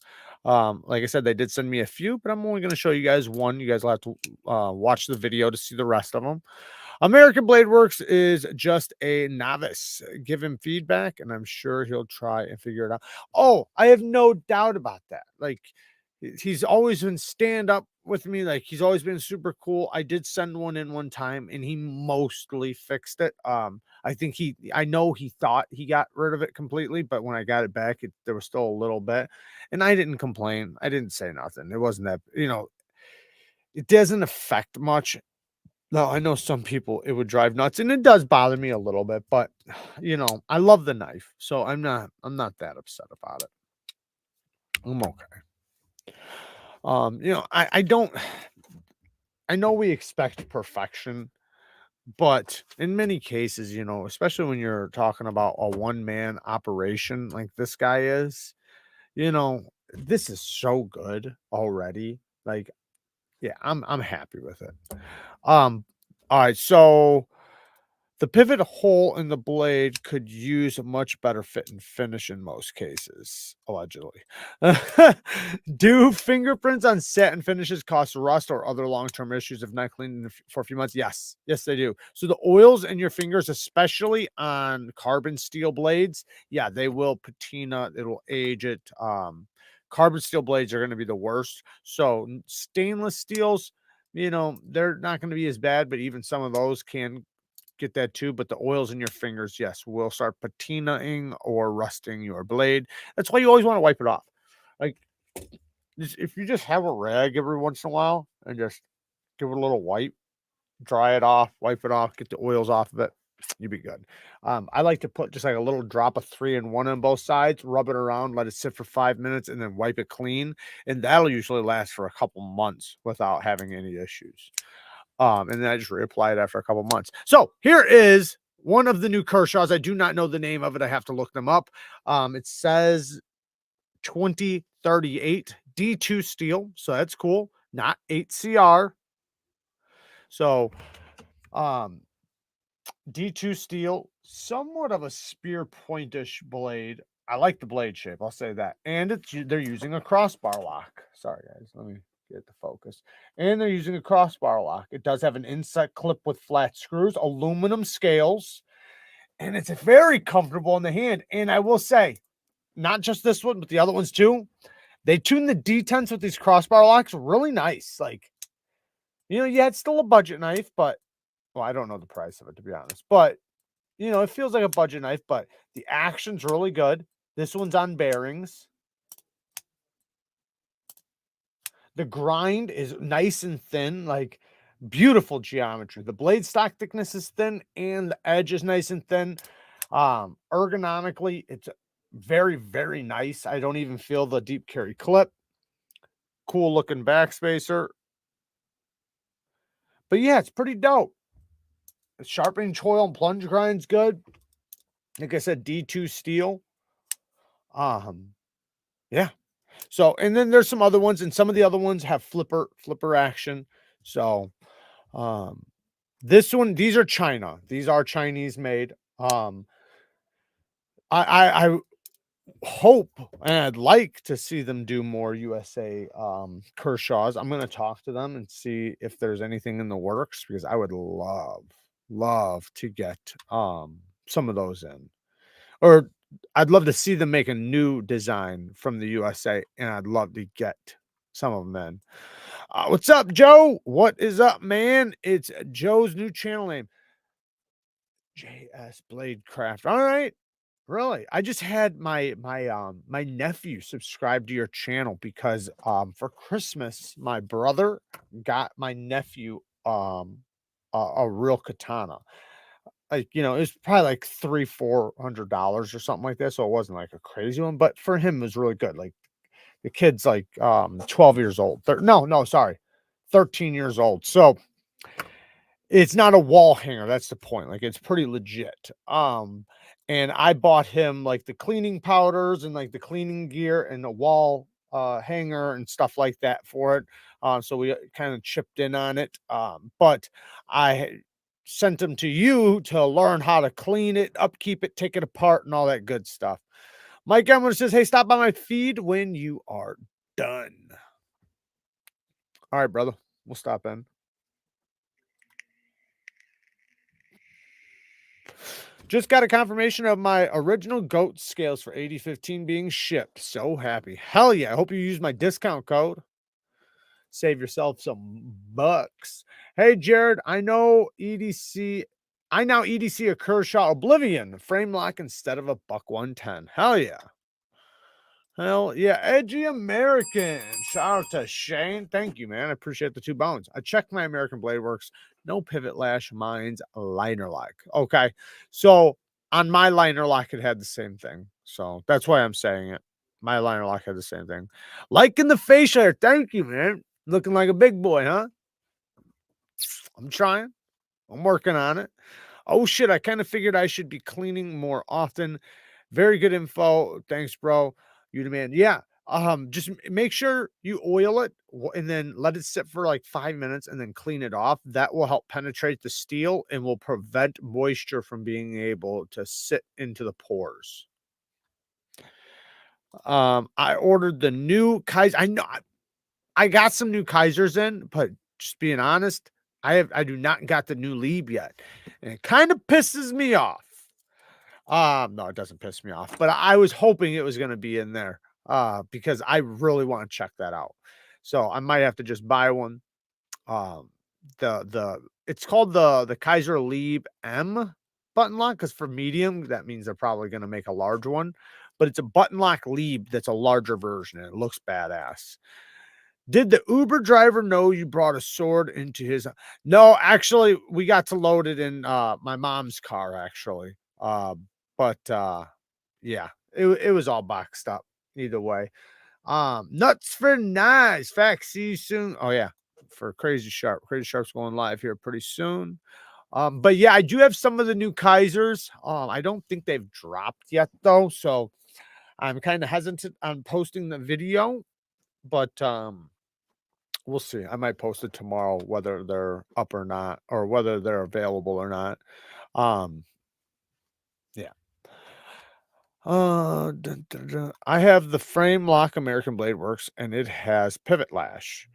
Like I said, they did send me a few, but I'm only going to show you guys one. You guys will have to watch the video to see the rest of them. American Blade Works is just a novice. Give him feedback, and I'm sure he'll try and figure it out. Oh, I have no doubt about that. Like, he's always been stand up with me. Like, he's always been super cool. I did send one in one time, and he mostly fixed it. I think I know he thought he got rid of it completely, but when I got it back, there was still a little bit, and I didn't complain. I didn't say nothing. It wasn't that, it doesn't affect much. No, I know some people it would drive nuts, and it does bother me a little bit, but I love the knife, so I'm not that upset about it. I'm okay. I don't I know we expect perfection, but in many cases, especially when you're talking about a one-man operation like this guy is, this is so good already. Like, yeah, I'm happy with it. All right, so the pivot hole in the blade could use a much better fit and finish in most cases, allegedly. Do fingerprints on satin finishes cause rust or other long-term issues if not cleaned for a few months? Yes. Yes, they do. So the oils in your fingers, especially on carbon steel blades, yeah, they will patina. It'll age it. Carbon steel blades are going to be the worst. So stainless steels, they're not going to be as bad, but even some of those can get that too. But the oils in your fingers, yes, will start patinaing or rusting your blade. That's why you always want to wipe it off. Like, if you just have a rag every once in a while and just give it a little wipe, dry it off, wipe it off, get the oils off of it, you'd be good. I like to put just like a little drop of 3-in-1 on both sides, rub it around, let it sit for 5 minutes, and then wipe it clean. And that'll usually last for a couple months without having any issues. And then I just reapplied it after a couple months. So here is one of the new Kershaws. I do not know the name of it. I have to look them up. It says 2038 D2 steel. So that's cool. Not 8CR. So D2 steel, somewhat of a spear pointish blade. I like the blade shape. I'll say that. And they're using a crossbar lock. Sorry, guys. Let me get the focus. And they're using a crossbar lock. It does have an inset clip with flat screws, aluminum scales, and it's very comfortable in the hand. And I will say, not just this one, but the other ones too. They tune the detents with these crossbar locks really nice. Like, yeah, it's still a budget knife, but well, I don't know the price of it to be honest, but it feels like a budget knife, but the action's really good. This one's on bearings. The grind is nice and thin, like beautiful geometry. The blade stock thickness is thin and the edge is nice and thin. Ergonomically, it's very, very nice. I don't even feel the deep carry clip. Cool looking backspacer. But yeah, it's pretty dope. Sharpening choil and plunge grind's good. Like I said, D2 steel. Yeah. So, and then there's some other ones, and some of the other ones have flipper action. So, um, these are China. These are Chinese made. I hope and I'd like to see them do more USA Kershaws. I'm gonna talk to them and see if there's anything in the works because I would love to get some of those in. Or I'd love to see them make a new design from the USA, and I'd love to get some of them in. What's up, Joe? What is up, man? It's Joe's new channel name, JS Bladecraft. All right, really. I just had my nephew subscribe to your channel because for Christmas my brother got my nephew a real katana. Like, it was probably like $300-400 or something like that. So it wasn't like a crazy one, but for him, it was really good. Like the kid's like 12 years old. No, sorry, 13 years old. So it's not a wall hanger. That's the point. Like it's pretty legit. And I bought him like the cleaning powders and like the cleaning gear and the wall hanger and stuff like that for it. So we kind of chipped in on it. But I sent him to you to learn how to clean it, upkeep it, take it apart, and all that good stuff. Mike Emmer says, "Hey, stop by my feed when you are done." All right, brother. We'll stop in. Just got a confirmation of my original goat scales for 8015 being shipped. So happy. Hell yeah. I hope you use my discount code. Save yourself some bucks. Hey, Jared, I now EDC a Kershaw Oblivion frame lock instead of a buck 110. Hell yeah. Hell yeah. Edgy American. Shout out to Shane. Thank you, man. I appreciate the 2 bones. I checked my American Blade Works. No pivot lash. Mine's liner lock. Okay. So on my liner lock, it had the same thing. So that's why I'm saying it. My liner lock had the same thing. Liking the face hair. Thank you, man. Looking like a big boy, huh? I'm trying. I'm working on it. Oh shit, I kind of figured I should be cleaning more often. Very good info. Thanks, bro. You the man. Yeah. Just make sure you oil it and then let it sit for like 5 minutes and then clean it off. That will help penetrate the steel and will prevent moisture from being able to sit into the pores. I ordered the new Kaiser. I know I got some new Kaisers in, but just being honest, I do not got the new Lieb yet. And it kind of pisses me off. No, it doesn't piss me off, but I was hoping it was going to be in there because I really want to check that out. So I might have to just buy one. Um it's called the Kaiser Lieb M button lock because for medium that means they're probably going to make a large one, but it's a button lock Lieb that's a larger version and it looks badass. Did the Uber driver know you brought a sword into his? No, actually, we got to load it in my mom's car, actually. But yeah, it was all boxed up either way. Nuts for nice. Facts. See you soon. Oh yeah, for Crazy Sharp. Crazy Sharp's going live here pretty soon. But yeah, I do have some of the new Kaisers. I don't think they've dropped yet though, so I'm kind of hesitant on posting the video, but we'll see. I might post it tomorrow, whether they're up or not, or whether they're available or not. Yeah. Dun, dun, dun. I have the frame lock American Blade Works, and it has pivot lash.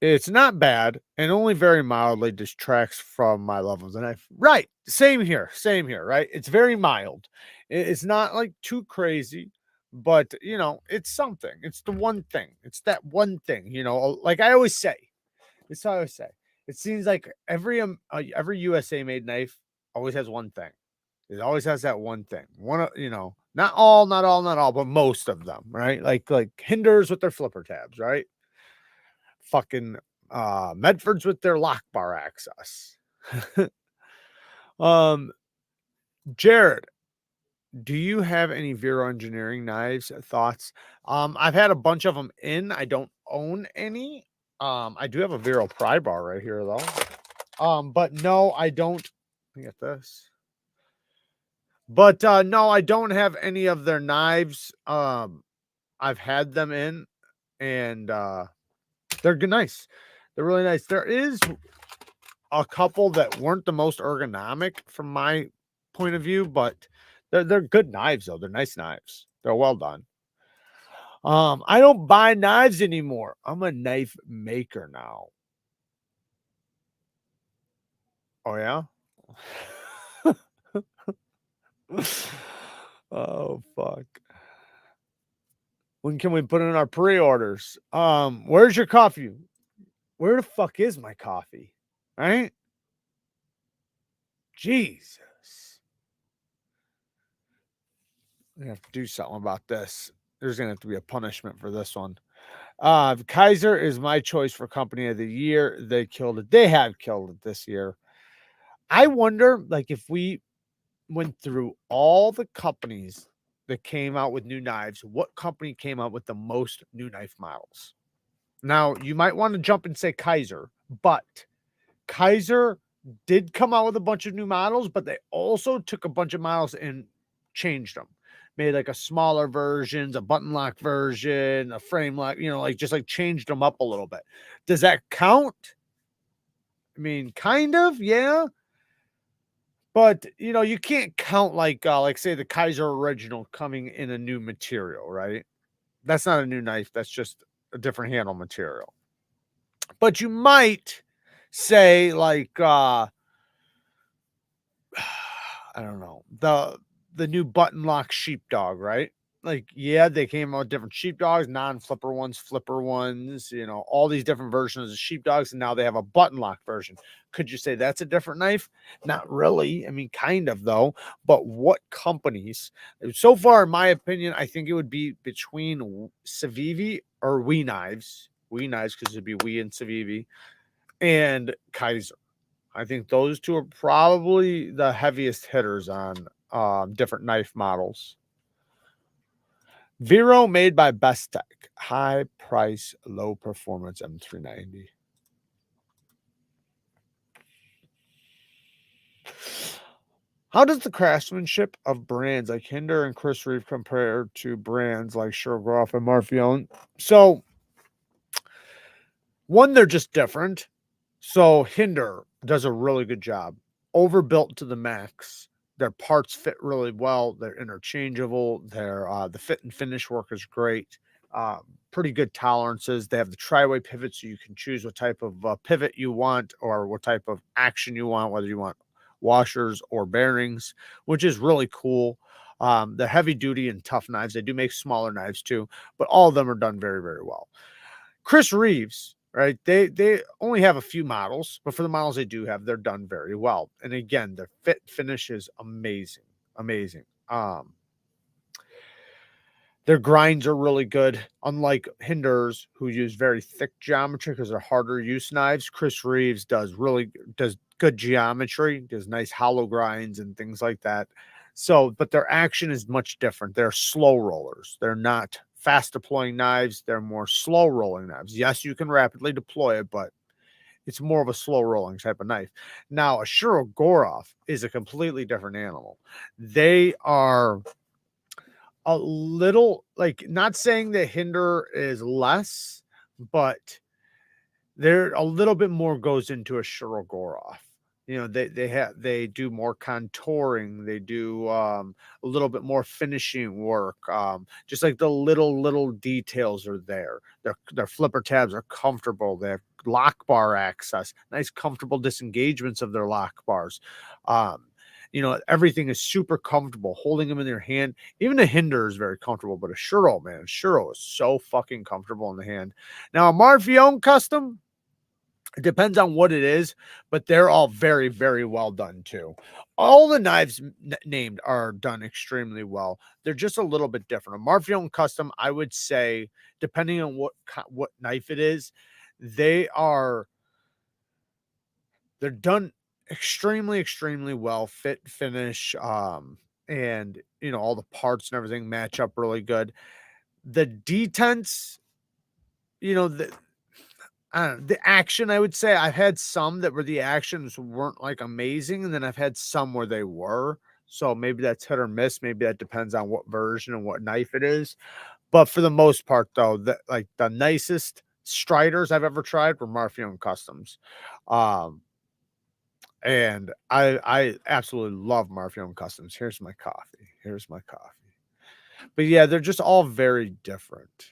It's not bad, and only very mildly distracts from my love of the knife. Right. Same here. Same here. Right. It's very mild. It's not like too crazy, but you know, it's something. It's the one thing. It's that one thing. You know, like I always say. It's how I always say. It seems like every USA made knife always has one thing. It always has that one thing. One, you know, not all, not all, not all, but most of them, right? Like Hinders with their flipper tabs, right? Fucking Medfords with their lock bar access. um, Jared, do you have any Vero Engineering knives thoughts? I've had a bunch of them in. I don't own any. I do have a Vero pry bar right here though. But no, I don't. Look at this. But no, I don't have any of their knives. I've had them in, and they're good, nice. They're really nice. There is a couple that weren't the most ergonomic from my point of view, but they're good knives though. They're nice knives. They're well done. I don't buy knives anymore. I'm a knife maker now. Oh yeah. Oh fuck. When can we put in our pre-orders? Where's your coffee? Where the fuck is my coffee? Right? Jesus. I have to do something about this. There's gonna have to be a punishment for this one. Kaiser is my choice for company of the year. They killed it. They have killed it this year. I wonder, like, if we went through all the companies that came out with new knives, what company came out with the most new knife models? Now, you might want to jump and say Kaiser, but Kaiser did come out with a bunch of new models, but they also took a bunch of models and changed them. Made like a smaller versions, a button lock version, a frame lock, you know, like just like changed them up a little bit. Does that count? I mean, kind of, yeah. But you know, you can't count like say the Kaiser original coming in a new material, right? That's not a new knife, that's just a different handle material. But you might say like I I don't know, the new button lock sheepdog, right? Like, yeah, they came out with different sheepdogs, non-flipper ones, flipper ones, you know, all these different versions of sheepdogs, and now they have a button lock version. Could you say that's a different knife? Not really. I mean, kind of though. But what companies? So far, in my opinion, I think it would be between Civivi or We Knives, because it'd be We and Civivi, and KAVISO. I think those two are probably the heaviest hitters on different knife models. Vero made by Best Tech. High price, low performance M390. How does the craftsmanship of brands like Hinder and Chris Reeve compare to brands like Shurgroff and Marfione? So, one, they're just different. So Hinder does a really good job. Overbuilt to the max. Their parts fit really well. They're interchangeable. The fit and finish work is great. Pretty good tolerances. They have the tri-way pivot, so you can choose what type of pivot you want or what type of action you want, whether you want washers or bearings, which is really cool. They're heavy duty and tough knives. They do make smaller knives too, but all of them are done very, very well. Chris Reeves, right? They only have a few models, but for the models they do have, they're done very well. And again, their fit finish is amazing, amazing. Their grinds are really good. Unlike Hinders, who use very thick geometry because they're harder use knives, Chris Reeves does good geometry, does nice hollow grinds and things like that. So, but their action is much different. They're slow rollers. They're not fast deploying knives. They're more slow rolling knives. Yes, you can rapidly deploy it, but it's more of a slow rolling type of knife. Now, a Shurogorov is a completely different animal. They are a little, like, not saying that Hinder is less, but there a little bit more goes into a Shurogorov. You know, they do more contouring, they do a little bit more finishing work. Just like the little details are there. Their flipper tabs are comfortable. They have lock bar access, nice comfortable disengagements of their lock bars. You know, everything is super comfortable. Holding them in your hand, even a Hinder is very comfortable, but a Shuro, man, Shuro is so fucking comfortable in the hand. Now, a Marfione custom, it depends on what it is, but they're all very, very well done too. All the knives named are done extremely well. They're just a little bit different. A Marfione custom, I would say, depending on what knife it is, they're done extremely, extremely well. Fit, finish, and you know, all the parts and everything match up really good. The detents, you know, I don't know, the action, I would say I've had some that were the actions weren't like amazing, and then I've had some where they were. So maybe that's hit or miss. Maybe that depends on what version and what knife it is. But for the most part, though, like the nicest Striders I've ever tried were Marfione Customs. And I absolutely love Marfione Customs. Here's my coffee. Here's my coffee. But yeah, they're just all very different.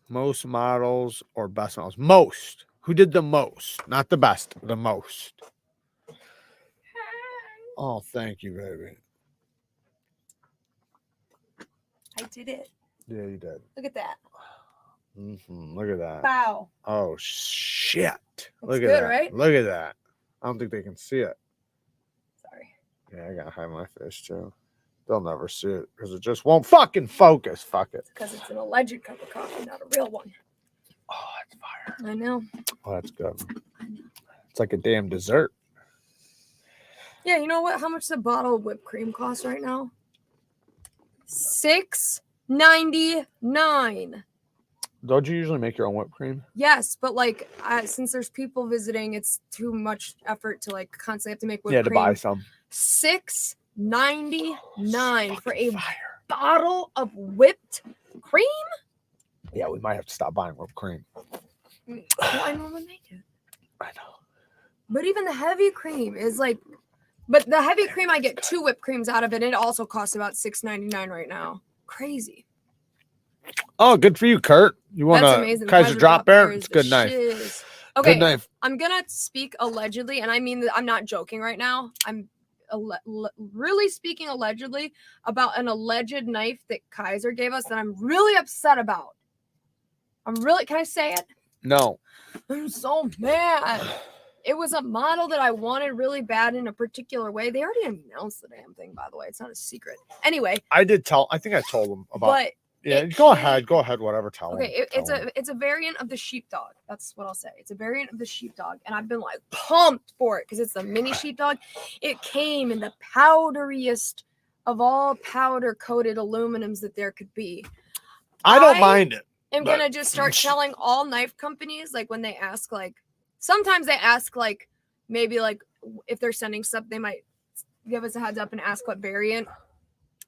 Most models or best models? Most. Who did the most? Not the best, the most. Oh, thank you, baby. I did it. Yeah, you did. Look at that. Look at that. Wow. Oh, shit. Looks Look at good, that. right? Look at that. I don't think they can see it. Sorry. Yeah, I got to hide my face, too. They'll never see it because it just won't fucking focus. Fuck it. Because it's an alleged cup of coffee, not a real one. Oh, it's fire. I know. Oh, that's good. It's like a damn dessert. Yeah, you know what? How much does a bottle of whipped cream cost right now? $6.99. Don't you usually make your own whipped cream? Yes, but like since there's people visiting, it's too much effort to like constantly have to make whipped cream. To buy some. $6.99 for a fire. bottle of whipped cream? Yeah, we might have to stop buying whipped cream. Well, I normally make it. I know. But even the heavy cream is like, but the heavy cream, I get 2 whipped creams out of it. And it also costs about $6.99 right now. Crazy. Oh, good for you, Kurt. You want That's a amazing. Kaiser drop bear? Bear It's good knife. shiz. Okay, knife. I'm gonna speak allegedly, and I mean I'm not joking right now. I'm really speaking allegedly about an alleged knife that Kaiser gave us that I'm really upset about. Can I say it? No. I'm so mad. It was a model that I wanted really bad in a particular way. They already announced the damn thing, by the way. It's not a secret. Anyway. I think I told them about. But yeah, go ahead. Whatever. Tell them. Okay, it's a variant of the sheepdog. That's what I'll say. It's a variant of the sheepdog, and I've been like pumped for it because it's a mini sheepdog. It came in the powderiest of all powder coated aluminums that there could be. I don't mind it. I'm gonna just start telling all knife companies, like when they ask, like sometimes they ask, like maybe like if they're sending stuff, they might give us a heads up and ask what variant.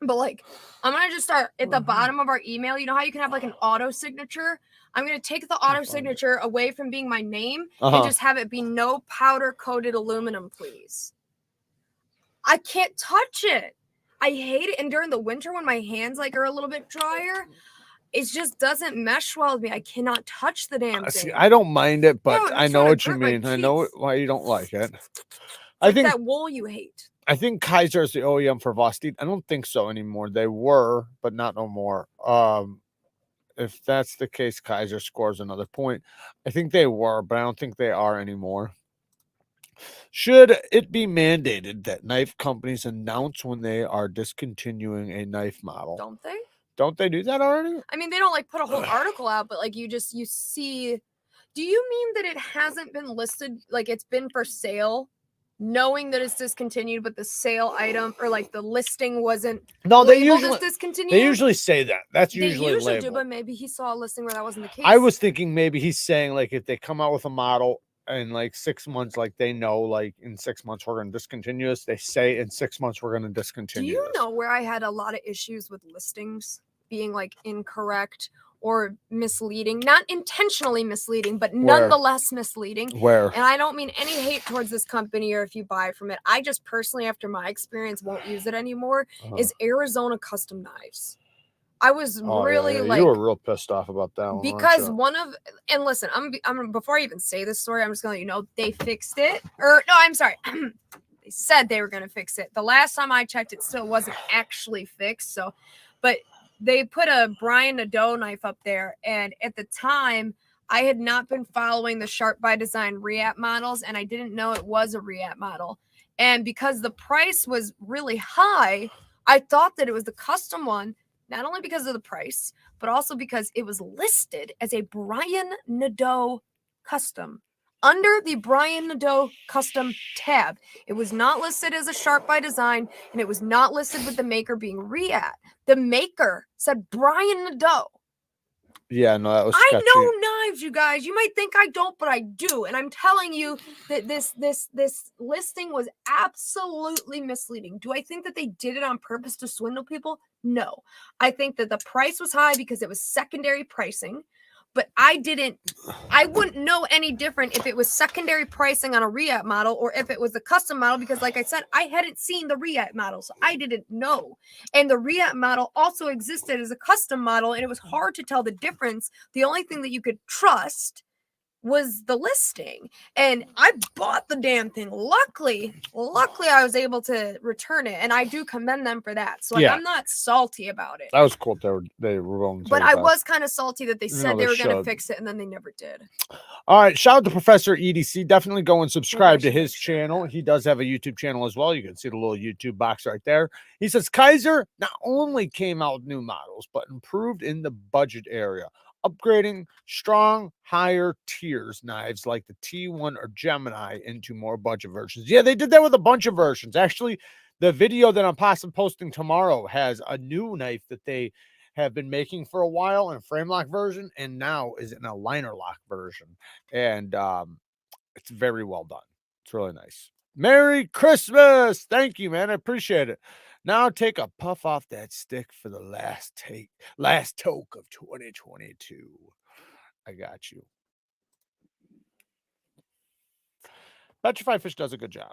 But like, I'm gonna just start at the bottom of our email. You know how you can have like an auto signature? I'm gonna take the auto signature away from being my name and just have it be no powder coated aluminum, please. I can't touch it. I hate it. And during the winter when my hands like are a little bit drier, it just doesn't mesh well with me. I cannot touch the damn thing. See, I don't mind it, but I know what you mean. I know why you don't like it. I think that wool you hate. I think Kaiser is the OEM for VOSTEED. I don't think so anymore. They were, but not no more. If that's the case, Kaiser scores another point. I think they were, but I don't think they are anymore. Should it be mandated that knife companies announce when they are discontinuing a knife model? Don't they? Don't they do that already? I mean, they don't like put a whole article out, but like you see. Do you mean that it hasn't been listed, like it's been for sale, knowing that it's discontinued, but the sale item or like the listing wasn't labeled as discontinued? They usually say that. That's usually they usually labeled. do, but maybe he saw a listing where that wasn't the case. I was thinking maybe he's saying like if they come out with a model in like 6 months, like they know like in 6 months we're going to discontinue this. They say in 6 months we're going to discontinue. Do you know where I had a lot of issues with listings being like incorrect or misleading, not intentionally misleading, but nonetheless misleading? Where? And I don't mean any hate towards this company or if you buy from it. I just personally, after my experience, won't use it anymore. Is Arizona Custom Knives. I was really like, you were real pissed off about that one, because and listen, I'm before I even say this story, I'm just gonna let you know they fixed it. Or no, I'm sorry. They said they were gonna fix it. The last time I checked, it still wasn't actually fixed. So, but they put a Brian Nadeau knife up there, and at the time I had not been following the Sharp by Design Reapp models, and I didn't know it was a Reapp model. And because the price was really high, I thought that it was the custom one, not only because of the price, but also because it was listed as a Brian Nadeau custom under the Brian Nadeau custom tab. It was not listed as a Sharp by Design, and it was not listed with the maker being Reapp. The maker said Brian Nadeau. Yeah, no, that was sketchy. I know knives, you guys. You might think I don't, but I do. And I'm telling you that this listing was absolutely misleading. Do I think that they did it on purpose to swindle people? No. I think that the price was high because it was secondary pricing. But I wouldn't know any different if it was secondary pricing on a Reapp model or if it was a custom model, because like I said, I hadn't seen the Reapp model, so I didn't know. And the Reapp model also existed as a custom model, and it was hard to tell the difference. The only thing that you could trust was the listing, and I bought the damn thing. Luckily I was able to return it, and I do commend them for that. So like, I'm not salty about it. That was cool. They were willing to, but I was kind of salty that they said they were going to fix it and then they never did. All right, shout out to Professor EDC. Definitely go and subscribe to his channel. He does have a YouTube channel as well. You can see the little YouTube box right there. He says Kaiser not only came out with new models, but improved in the budget area, upgrading strong higher tiers knives like the T1 or Gemini into more budget versions. Yeah, they did that with a bunch of versions. Actually, the video that I'm possibly posting tomorrow has a new knife that they have been making for a while in a frame lock version, and now is in a liner lock version. And it's very well done. It's really nice. Merry Christmas. Thank you, man. I appreciate it. Now take a puff off that stick for the last toke of 2022. I got you. Petrified Fish does a good job.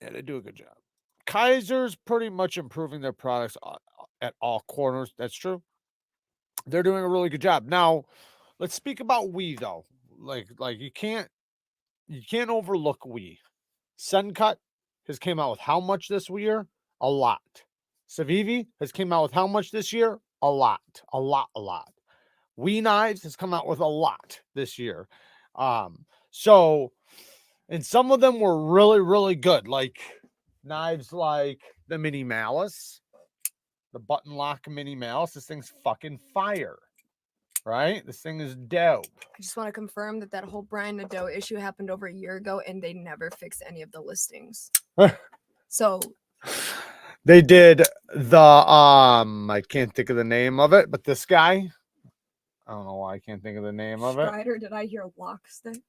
Yeah, they do a good job. Kaiser's pretty much improving their products at all corners. That's true. They're doing a really good job. Now, let's speak about we though. Like you can't you can't overlook We. Sencut has came out with how much this year? A lot. Civivi has came out with how much this year? A lot. A lot. We Knives has come out with a lot this year. So, and some of them were really, really good. Like knives like the Mini Malice, the button lock Mini Malice. This thing's fucking fire. Right? This thing is dope. I just want to confirm that whole Brian Nadeau issue happened over a year ago, and they never fixed any of the listings. So they did the I can't think of the name of it, but this guy, I don't know why I can't think of the name of it. Strider, did I hear Lockstick?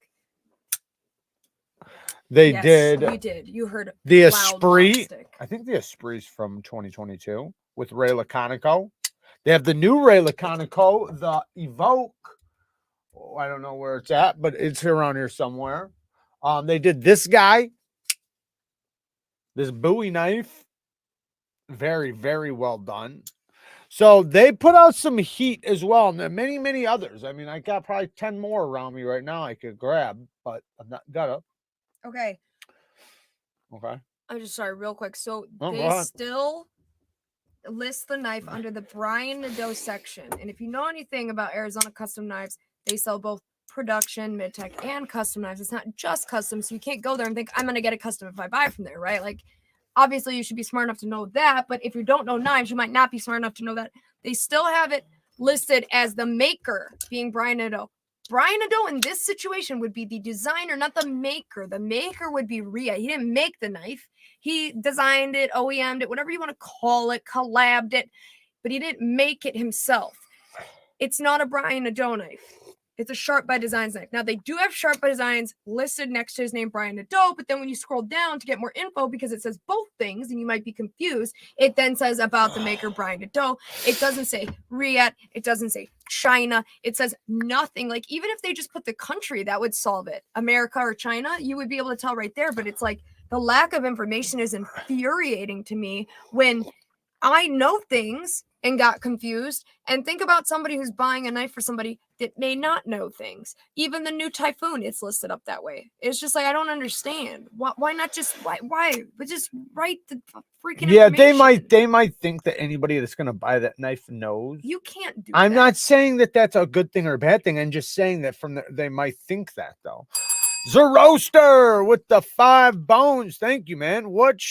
They Yes, did. You did. You heard the loud Esprit. Lockstick. I think the Esprit's from 2022 with Ray Laconico. They have the new Ray Laconico, the Evoke. Oh, I don't know where it's at, but it's around here somewhere. They did this guy, this Bowie knife. Very, very well done. So they put out some heat as well, and many, many others. I mean, I got probably 10 more around me right now I could grab, but I'm not gonna. Okay. Okay. I'm just sorry, real quick. So Oh, they still list the knife under the Brian Nadeau section. And if you know anything about Arizona Custom Knives, they sell both production, mid-tech, and custom knives. It's not just custom, so you can't go there and think, I'm going to get a custom if I buy from there, right? Like, obviously, you should be smart enough to know that, but if you don't know knives, you might not be smart enough to know that. They still have it listed as the maker being Brian Nadeau. Brian Nadeau in this situation would be the designer, not the maker. The maker would be Rhea. He didn't make the knife. He designed it, OEM'd it, whatever you want to call it, collabed it, but he didn't make it himself. It's not a Brian Nadeau knife. It's a Sharp by Designs knife. Now, they do have Sharp by Designs listed next to his name, Brian Nadeau, but then when you scroll down to get more info, because it says both things, and you might be confused, it then says about the maker, Brian Nadeau. It doesn't say Riyadh. It doesn't say China. It says nothing. Like, even if they just put the country, that would solve it. America or China, you would be able to tell right there, but it's like the lack of information is infuriating to me when I know things and got confused. And think about somebody who's buying a knife for somebody that may not know things. Even the new Typhoon, it's listed up that way. It's just like, I don't understand. Why not just why? But just write the freaking information. they might think that anybody that's going to buy that knife knows. You can't do I'm that. not saying that that's a good thing or a bad thing. I'm just saying that they might think that though. Zeroaster with the 5 bones. Thank you, man. Would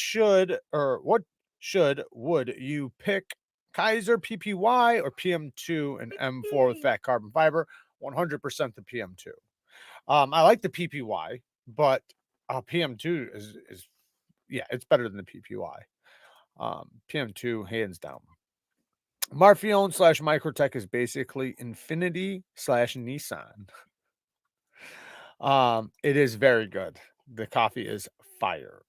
you pick Kaiser PPY or PM2 and M4 with fat carbon fiber? 100% the PM2. I like the PPY, but PM2 is yeah, it's better than the PPY. PM2 hands down. Marfion / Microtech is basically Infinity / Nissan. It is very good. The coffee is fire.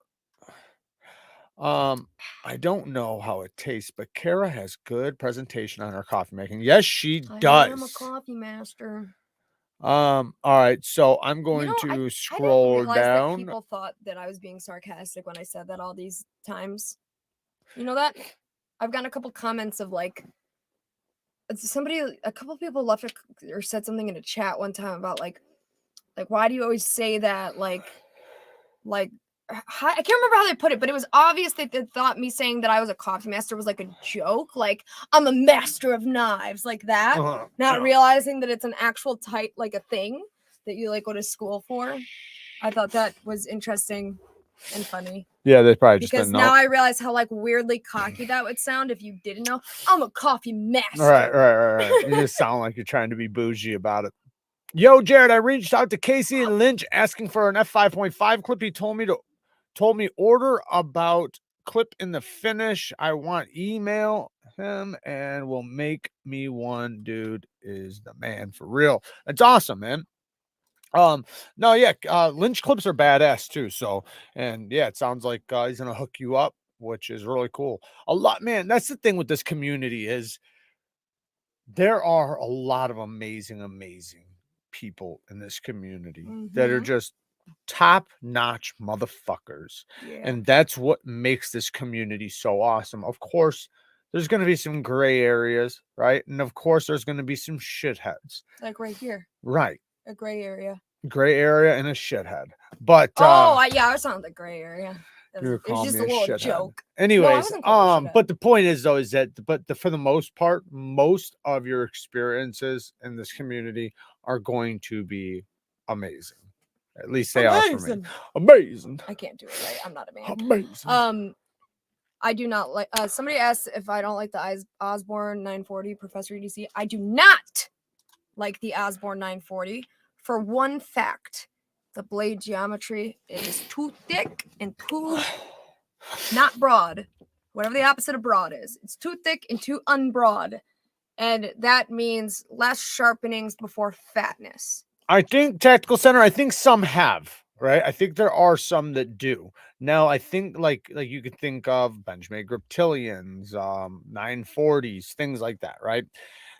I don't know how it tastes, but Kara has good presentation on her coffee making. Yes, she does. I am a coffee master. All right, so I'm going to scroll I didn't realize down. that people thought that I was being sarcastic when I said that all these times. You know that? I've gotten a couple comments of like a couple people left or said something in a chat one time about like why do you always say that like I can't remember how they put it, but it was obvious that they thought me saying that I was a coffee master was like a joke, like I'm a master of knives, like that, not realizing that it's an actual type, like a thing that you like go to school for. I thought that was interesting and funny. Yeah, they probably just because didn't know. now I realize how like weirdly cocky that would sound if you didn't know. I'm a coffee master. Right. You just sound like you're trying to be bougie about it. Yo, Jared, I reached out to Casey and Lynch asking for an F5.5 clip. He told me order about clip in the finish. I want email him and will make me one. Dude is the man for real. That's awesome, man. No, yeah, Lynch clips are badass too. So, and yeah, it sounds like he's gonna hook you up, which is really cool. A lot, man. That's the thing with this community is there are a lot of amazing people in this community that are just top-notch motherfuckers. Yeah. And that's what makes this community so awesome. Of course, there's going to be some gray areas, right? And of course, there's going to be some shitheads. Like right here. Right. A gray area. Gray area and a shithead. But yeah, I was on the gray area. you were It's calling just me a little shithead. joke. Anyways, wasn't calling you a shithead. but the point is though, is that for the most part, most of your experiences in this community are going to be amazing. At least they are for me. Amazing. I can't do it right. I'm not a man. Amazing. I do not like. Somebody asked if I don't like the Osborne 940 Professor EDC. I do not like the Osborne 940 for one fact: the blade geometry is too thick and too not broad. Whatever the opposite of broad is, it's too thick and too unbroad, and that means less sharpenings before fatness. I think Tactical Center, I think some have, right? I think there are some that do. Now, I think like you could think of Benchmade Griptilians, 940s, things like that, right?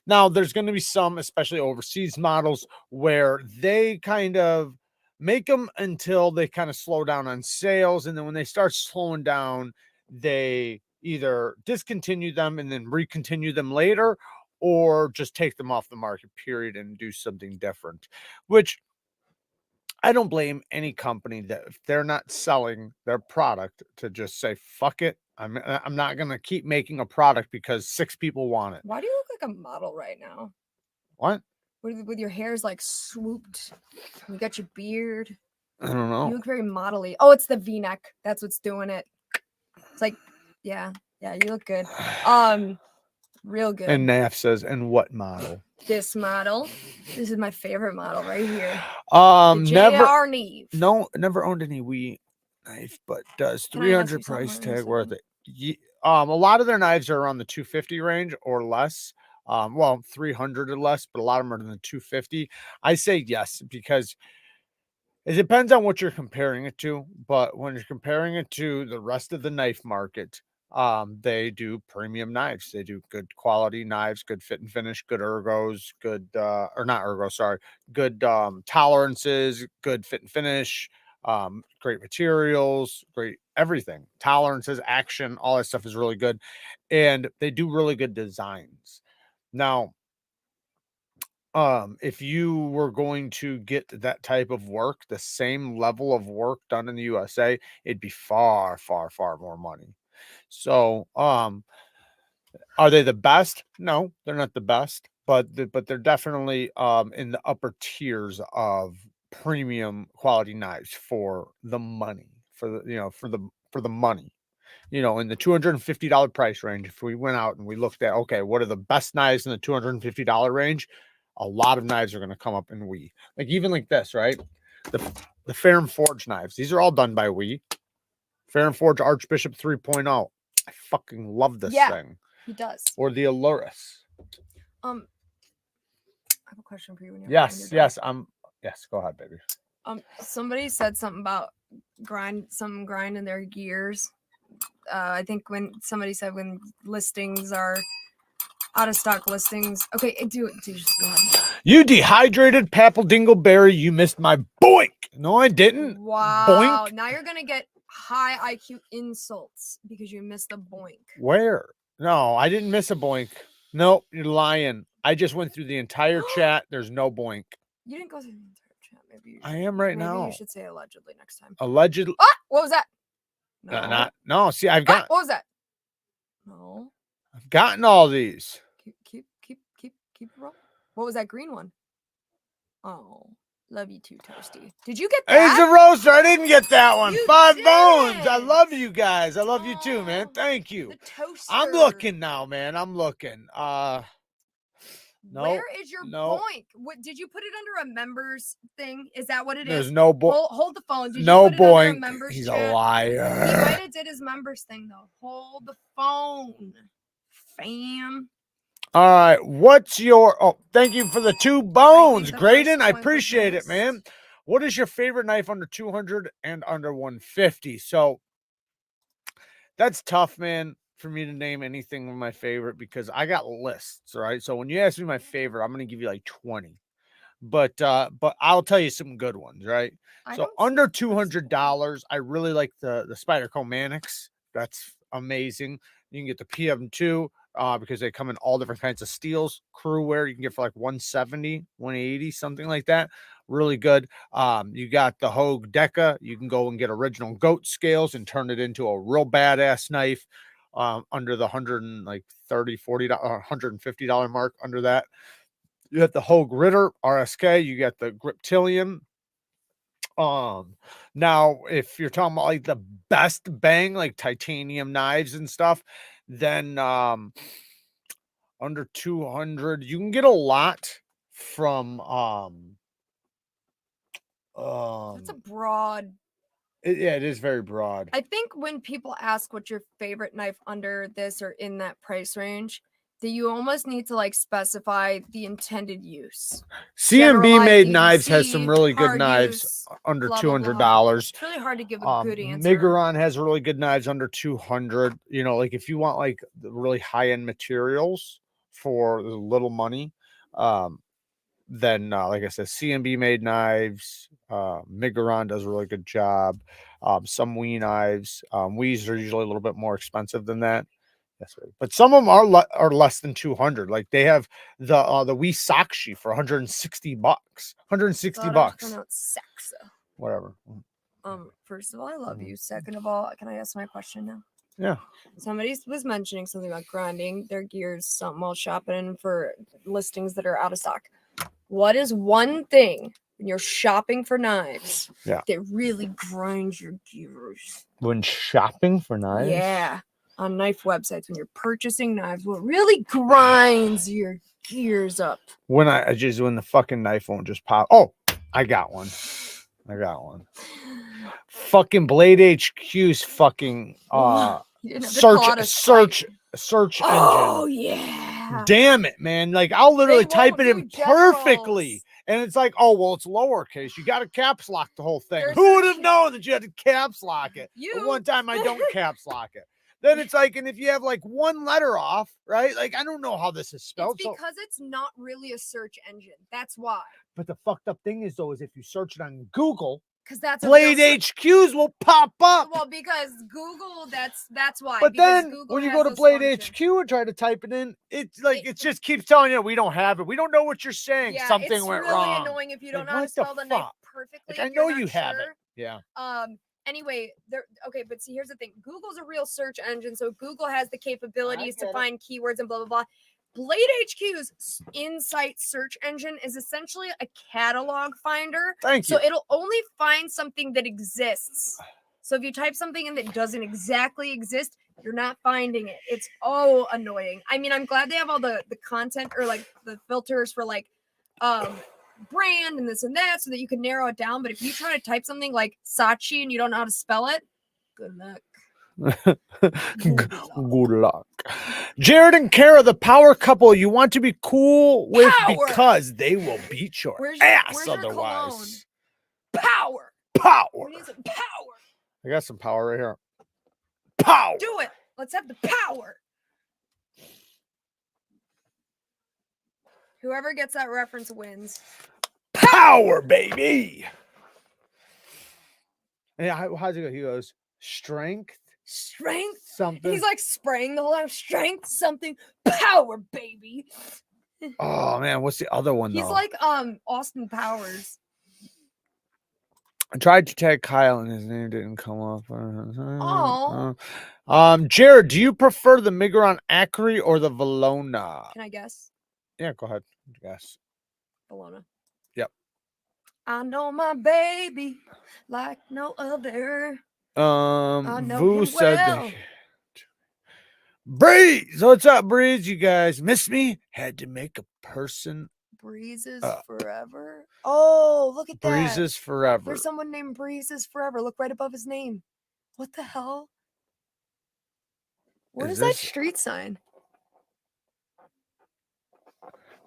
Now, there's going to be some, especially overseas models, where they kind of make them until they kind of slow down on sales. And then when they start slowing down, they either discontinue them and then recontinue them later, or just take them off the market, period, and do something different, which I don't blame any company that if they're not selling their product to just say, fuck it. I'm not going to keep making a product because 6 people want it. Why do you look like a model right now? What? With your hair's like swooped. You got your beard. I don't know. You look very modelly. Oh, it's the V-neck. That's what's doing it. It's like, yeah, you look good. Real good. And Naf says, and what model? This model. This is my favorite model right here. Never Neeve. No, never owned any Wii knife, but does 300 price tag worth it? A lot of their knives are around the 250 range or less. 300 or less, but a lot of them are in the 250. I say yes, because it depends on what you're comparing it to, but when you're comparing it to the rest of the knife market, they do premium knives. They do good quality knives, good fit and finish, good ergos, good or not ergo, sorry, good tolerances, good fit and finish, great materials, great everything. Tolerances, action, all that stuff is really good. And they do really good designs. Now, if you were going to get that type of work, the same level of work done in the USA, it'd be far, far, far more money. So, are they the best? No, they're not the best, but they're definitely in the upper tiers of premium quality knives for the money, for the money. In the $250 price range, if we went out and we looked at, okay, what are the best knives in the $250 range? A lot of knives are going to come up in Wii. Like even like this, right? The Fair and Forge knives. These are all done by Wii. Fair and Forge Archbishop 3.0. I fucking love this thing. He does. Or the Aluris. I have a question for you. Yes. Go ahead, baby. Somebody said something about grinding their gears. I think when somebody said when listings are out of stock listings. Okay, do just go ahead. You dehydrated Papal Dingleberry. You missed my boink. No, I didn't. Wow. Boink. Now you're gonna get high IQ insults because you missed a boink. Where? No, I didn't miss a boink. Nope, you're lying. I just went through the entire chat. There's no boink. You didn't go through the entire chat. Maybe you should, I am right now. Maybe you should say allegedly next time. Allegedly. Ah, what was that? No. See, I've got. What was that? No. I've gotten all these. Keep it rolling. What was that green one? Oh, love you too, Toasty. Did you get that? It's a roaster. I didn't get that one. You 5 didn't. bones. I love you guys. I love you too, man. Thank you. The toaster. I'm looking now, man. I'm looking. No. Where is your boink? What did you put it under a members thing? Is that what it is? There's no boink. Hold the phone. Did no you put it boink. Under a members He's chat? a liar. He might have did his members thing though. Hold the phone, fam. All right. What's your? Oh, thank you for the 2 bones, Graydon. I point appreciate was it, man. What is your favorite knife under 200 and under 150? So that's tough, man, for me to name anything of my favorite because I got lists, right? So when you ask me my favorite, I'm going to give you like 20. But I'll tell you some good ones, right? So under $200, I really like the Spyderco Manix. That's amazing. You can get the PM2 because they come in all different kinds of steels. Crew wear you can get for like 170, 180, something like that. really good. You got the Hogue Deca. You can go and get original goat scales and turn it into a real badass knife. Under the $150 mark under that. You got the Hogue Ritter RSK. You got the Griptilian. Now if you're talking about like the best bang, like titanium knives and stuff, then under 200, you can get a lot from That's a broad. yeah, it is very broad. I think when people ask what's your favorite knife under this or in that price range, that you almost need to like specify the intended use. CMB made knives has DDC, some really good hard knives use, under blah, blah, blah. $200. It's really hard to give a good answer. Miguron has really good knives under 200. You know, like if you want like the really high end materials for little money, then like I said, CMB made knives. Miguron does a really good job. Some Wee knives, Wees are usually a little bit more expensive than that. Yes, but some of them are less than 200. Like they have the Wee Sakshi for 160 bucks. 160 bucks. Whatever. First of all, I love you. Second of all, can I ask my question now? Yeah. Somebody was mentioning something about grinding their gears, something while shopping for listings that are out of stock. What is one thing when you're shopping for knives that really grinds your gears? When shopping for knives? Yeah. On knife websites, when you're purchasing knives, what really grinds your gears up? When the fucking knife won't just pop. Oh, I got one. Fucking Blade HQ's fucking search engine. Oh yeah. Damn it, man. Like I'll literally type it in perfectly. And it's like, oh well, it's lowercase. You got to caps lock the whole thing. Who would have known that you had to caps lock it? But one time I don't caps lock it. Then it's like, and if you have like one letter off, right? Like I don't know how this is spelled. It's because it's not really a search engine. That's why. But the fucked up thing is though, is if you search it on Google, because that's Blade HQs will pop up. Well, because Google, that's why. But because then Google when you go to Blade HQ and try to type it in, it's like it just keeps telling you we don't have it. We don't know what you're saying. Yeah, Something went wrong. It's really annoying if you don't know how to spell the knife perfectly. Like, I know you have it. Yeah. Anyway, okay, but see, here's the thing. Google's a real search engine, so Google has the capabilities to find keywords and blah blah blah. Blade HQ's in-site search engine is essentially a catalog finder. Thank you. So it'll only find something that exists. So if you type something in that doesn't exactly exist, you're not finding it. It's annoying. I mean, I'm glad they have all the content or like the filters for like brand and this and that so that you can narrow it down. But if you try to type something like Sachi and you don't know how to spell it, good luck. Good luck. Jared and Kara, the power couple you want to be cool with because they will beat your ass otherwise. Power. We need some power. I got some power right here. Power. Do it. Let's have the power. Whoever gets that reference wins. Power, baby. Yeah, how's it go? He goes, strength, something. He's like spraying the whole time. Strength, something, power, baby. Oh man, what's the other one though? He's like Austin Powers. I tried to tag Kyle and his name didn't come up. Jared, do you prefer the Miguron Acri or the Valona? Can I guess? Yeah, go ahead. Guess. Valona. Yep. I know my baby like no other. Vu said Breeze. What's up, Breeze? You guys miss me? Had to make a person. Breezes forever. Oh, look at that. Breezes forever. There's someone named Breezes forever. Look right above his name. What the hell? What is that street sign?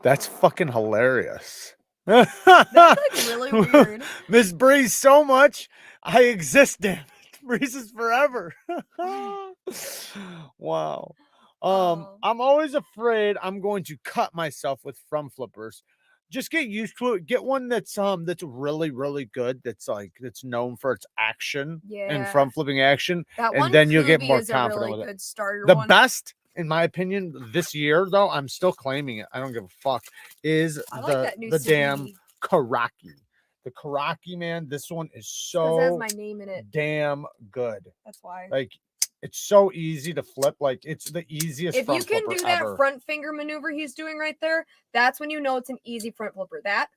That's fucking hilarious. That's like really weird. Miss Breeze so much. I exist, damn it. Breezes forever. Wow. I'm always afraid I'm going to cut myself with from flippers. Just get used to it. Get one that's really, really good. That's known for its action and from flipping action. And then you'll get more confident with it. The best, in my opinion, this year though, I'm still claiming it. I don't give a fuck. Is the damn Karaki. The Karaki, man, this one is Because it has so my name in it. damn good. That's why. Like, it's so easy to flip. Like, it's the easiest If you front can flipper do that ever. front finger maneuver he's doing right there, that's when you know it's an easy front flipper. That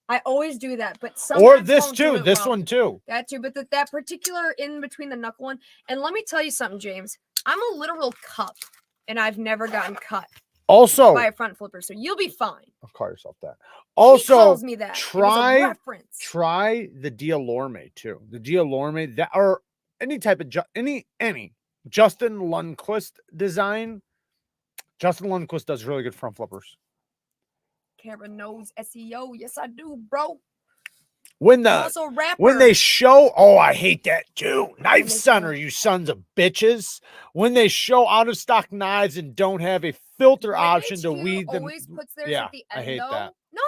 I always do that, but some Or guys this won't do too. it This well. one too. That too, but that particular in between the knuckle one. And let me tell you something, James. I'm a literal cup, and I've never gotten cut Also, by a front flipper, so you'll be fine. I'll call yourself that. He Also, calls me that. It was a try reference. the Dialorme too. The Dialorme, that or any type of any Justin Lundquist design. Justin Lundquist does really good front flippers. Karen knows SEO. Yes, I do, bro. When I'm also a rapper. when they show, oh, I hate that too. Knife they Center, show- you sons of bitches. When they show out of stock knives and don't have a filter option to HQ weed them. always puts theirs Yeah, at the end. I hate though. that. No.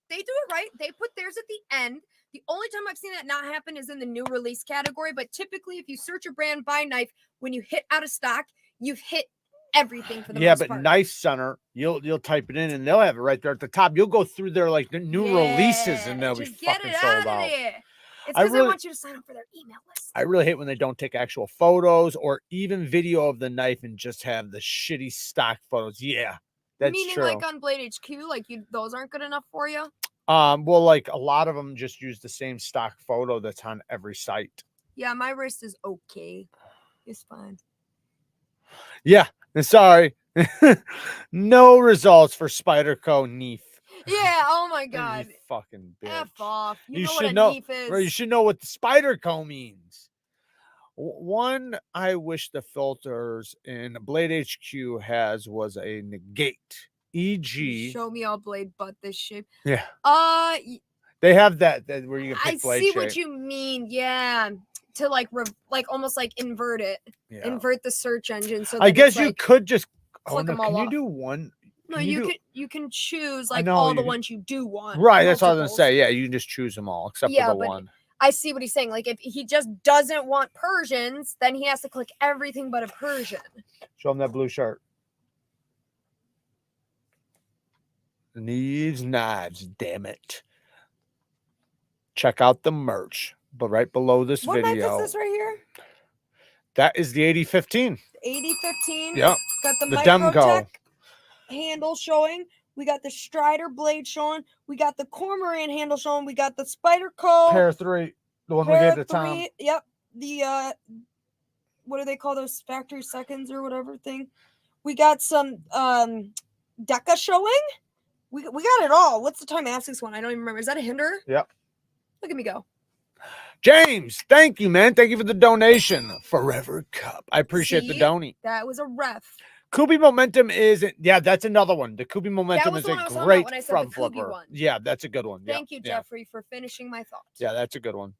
They do it right. They put theirs at the end. The only time I've seen that not happen is in the new release category. But typically, if you search a brand by knife, when you hit out of stock, you've hit everything for the most part. Knife Center, you'll type it in and they'll have it right there at the top. You'll go through there like the new releases and they'll be just get fucking it out sold of out. there. It's I because really- I want you to sign up for their email list. I really hate when they don't take actual photos or even video of the knife and just have the shitty stock photos. Yeah, that's Meaning true. like on Blade HQ, like those aren't good enough for you. Well, like a lot of them just use the same stock photo that's on every site. Yeah, my wrist is okay. It's fine. Yeah, sorry. No results for Spyderco Neef. Yeah, oh my You god. fucking bitch. F off. You, You know should what a know- neef is. Bro, you should know what the Spyderco means. One I wish the filters in Blade HQ has was a negate. E.g. Show me all blade butt this shape. Yeah. They have that where you can I pick blade see shape. what you mean. Yeah. To like almost like invert it. Yeah. Invert the search engine so I that guess it's you like, could just click no, them all can you off. do one? No, can you you can choose I like know, all you the can- ones you do want. Right, that's what I was gonna multiples. say. Yeah, you can just choose them all except Yeah, for the but one. I see what he's saying. Like if he just doesn't want Persians, then he has to click everything but a Persian. Show them that blue shirt. Neevesknives, damn it. Check out the merch. But right below this What video, knife is this right here? that is the 8015. 8015. Yep. Got the The Demco. Microtech handle showing. We got the Strider blade showing. We got the Cormorant handle showing. We got the Spyderco. Pair 3. The one we gave to Tom. 3. Yep. The what do they call those factory seconds or whatever thing? We got some Deca showing. We got it all. What's the time Asics one? I don't even remember. Is that a hinder? Yep. Look at me go. James, thank you, man. Thank you for the donation. Forever Cup. I appreciate the See? donate. That was a ref. Kubi Momentum is, yeah, that's another one. The Kubi Momentum was is the one I a was talking about great when I said front the Kubi flipper. one. Yeah, that's a good one. Thank you, yeah. Jeffrey, for finishing my thought. Yeah, that's a good one.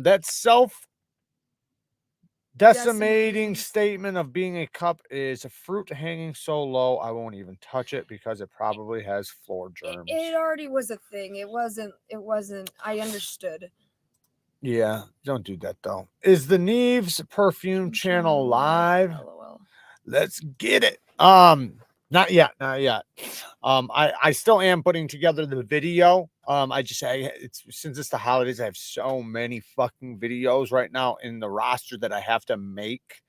That self-decimating statement of being a cup is a fruit hanging so low I won't even touch it because it probably has floor germs. It already was a thing. It wasn't. I understood. Yeah, don't do that though. Is the Neeves perfume channel live? LOL. Let's get it. Not yet. I still am putting together the video. It's since it's the holidays, I have so many fucking videos right now in the roster that I have to make.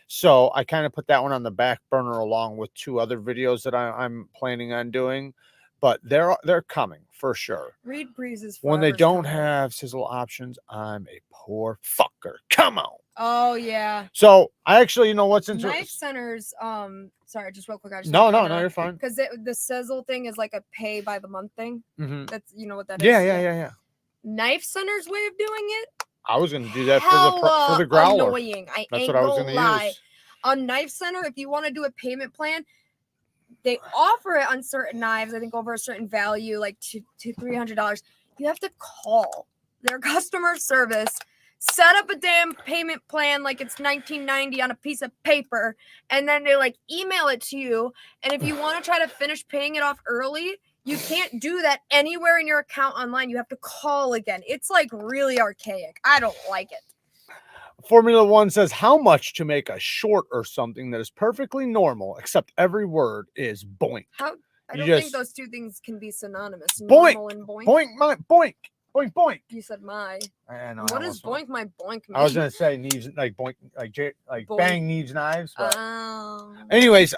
So I kind of put that one on the back burner along with 2 other videos that I'm planning on doing. But they're coming for sure. Reed Breezes. When they Forever's don't coming. have sizzle options, I'm a poor fucker. Come on. Oh yeah. So I actually, you know what's Knife Centers. Sorry, just real quick. I just No, you're fine. Because the sizzle thing is like a pay by the month thing. Mm-hmm. That's what that is. Yeah. Knife Center's way of doing it. I was going to do that for the growler. Annoying. That's what I was going to use. On Knife Center, if you want to do a payment plan, they offer it on certain knives. I think over a certain value, like $200-$300. You have to call their customer service, set up a damn payment plan like it's 1990 on a piece of paper, and then they like email it to you. And if you want to try to finish paying it off early, you can't do that anywhere in your account online. You have to call again. It's like really archaic. I don't like it. Formula One says how much to make a short or something that is perfectly normal, except every word is boink. I You don't just- think those two things can be synonymous. Boink, Normal and boink. Boink, boink. Boink boink. You said my. I know. What does boink my boink mean? I was gonna say Neeves, like boink, like Boink. bang Neeves knives. But Oh. anyways,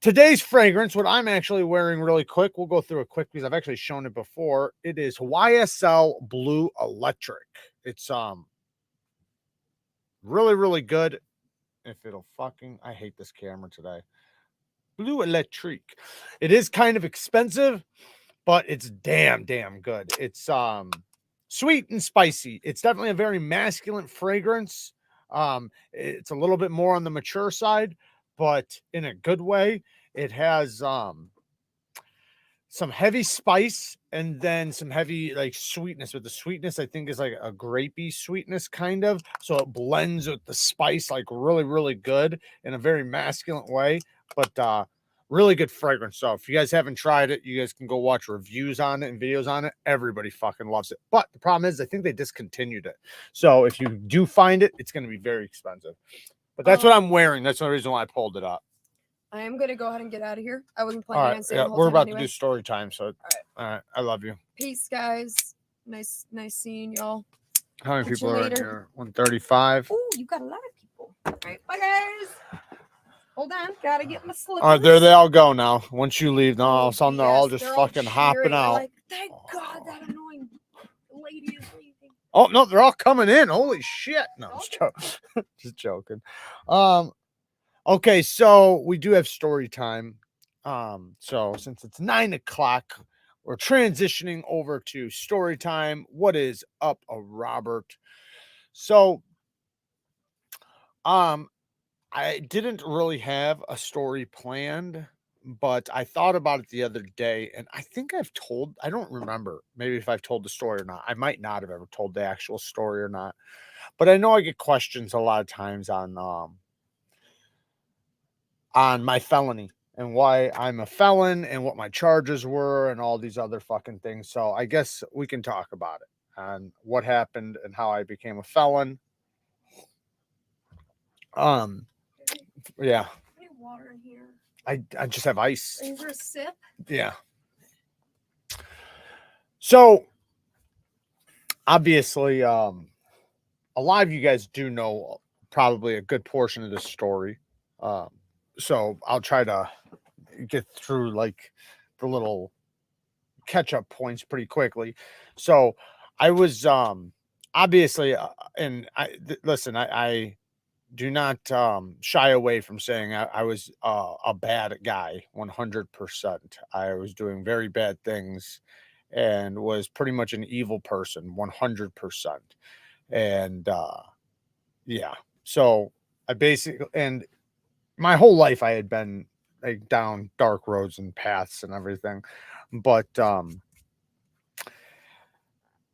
today's fragrance, what I'm actually wearing really quick, we'll go through it quick because I've actually shown it before. It is YSL Blue Electric. It's really, really good. If it'll fucking, I hate this camera today. Blue Electric. It is kind of expensive, but it's damn good. It's sweet and spicy. It's definitely a very masculine fragrance. It's a little bit more on the mature side, but in a good way. It has some heavy spice and then some heavy like sweetness. But the sweetness I think is like a grapey sweetness kind of, so it blends with the spice like really, really good in a very masculine way. But really good fragrance. So if you guys haven't tried it, you guys can go watch reviews on it and videos on it. Everybody fucking loves it. But the problem is I think they discontinued it. So if you do find it, it's going to be very expensive. But that's what I'm wearing. That's the reason why I pulled it up. I am gonna go ahead and get out of here. I wasn't All planning right, on staying the whole we're time about anyway. to do story time. So all right, I love you. Peace, guys. Nice seeing y'all. How many Catch people you are in later. here? 135. Oh, you got a lot of people. All right, bye guys. Hold on, gotta get my slippers. All right, there they all go now. Once you leave, now all of a sudden they're all yes, just they're fucking hopping cheering. out. Like, thank God that annoying lady is leaving. Oh no, they're all coming in. Holy shit! No, I'm just joking. Just joking. Okay, so we do have story time. So since it's 9 o'clock, we're transitioning over to story time. What is up, Robert? So, I didn't really have a story planned, but I thought about it the other day, and I think I don't remember maybe if I've told the story or not. I might not have ever told the actual story or not, but I know I get questions a lot of times on my felony and why I'm a felon and what my charges were and all these other fucking things. So I guess we can talk about it and what happened and how I became a felon. Yeah. I need water in here. I just have ice. Is there a sip? Yeah. So obviously, a lot of you guys do know probably a good portion of this story. So I'll try to get through like the little catch up points pretty quickly. So I was obviously and listen, I do not shy away from saying I was a bad guy 100%. I was doing very bad things and was pretty much an evil person 100%. And yeah, so I basically, and my whole life I had been like down dark roads and paths and everything, but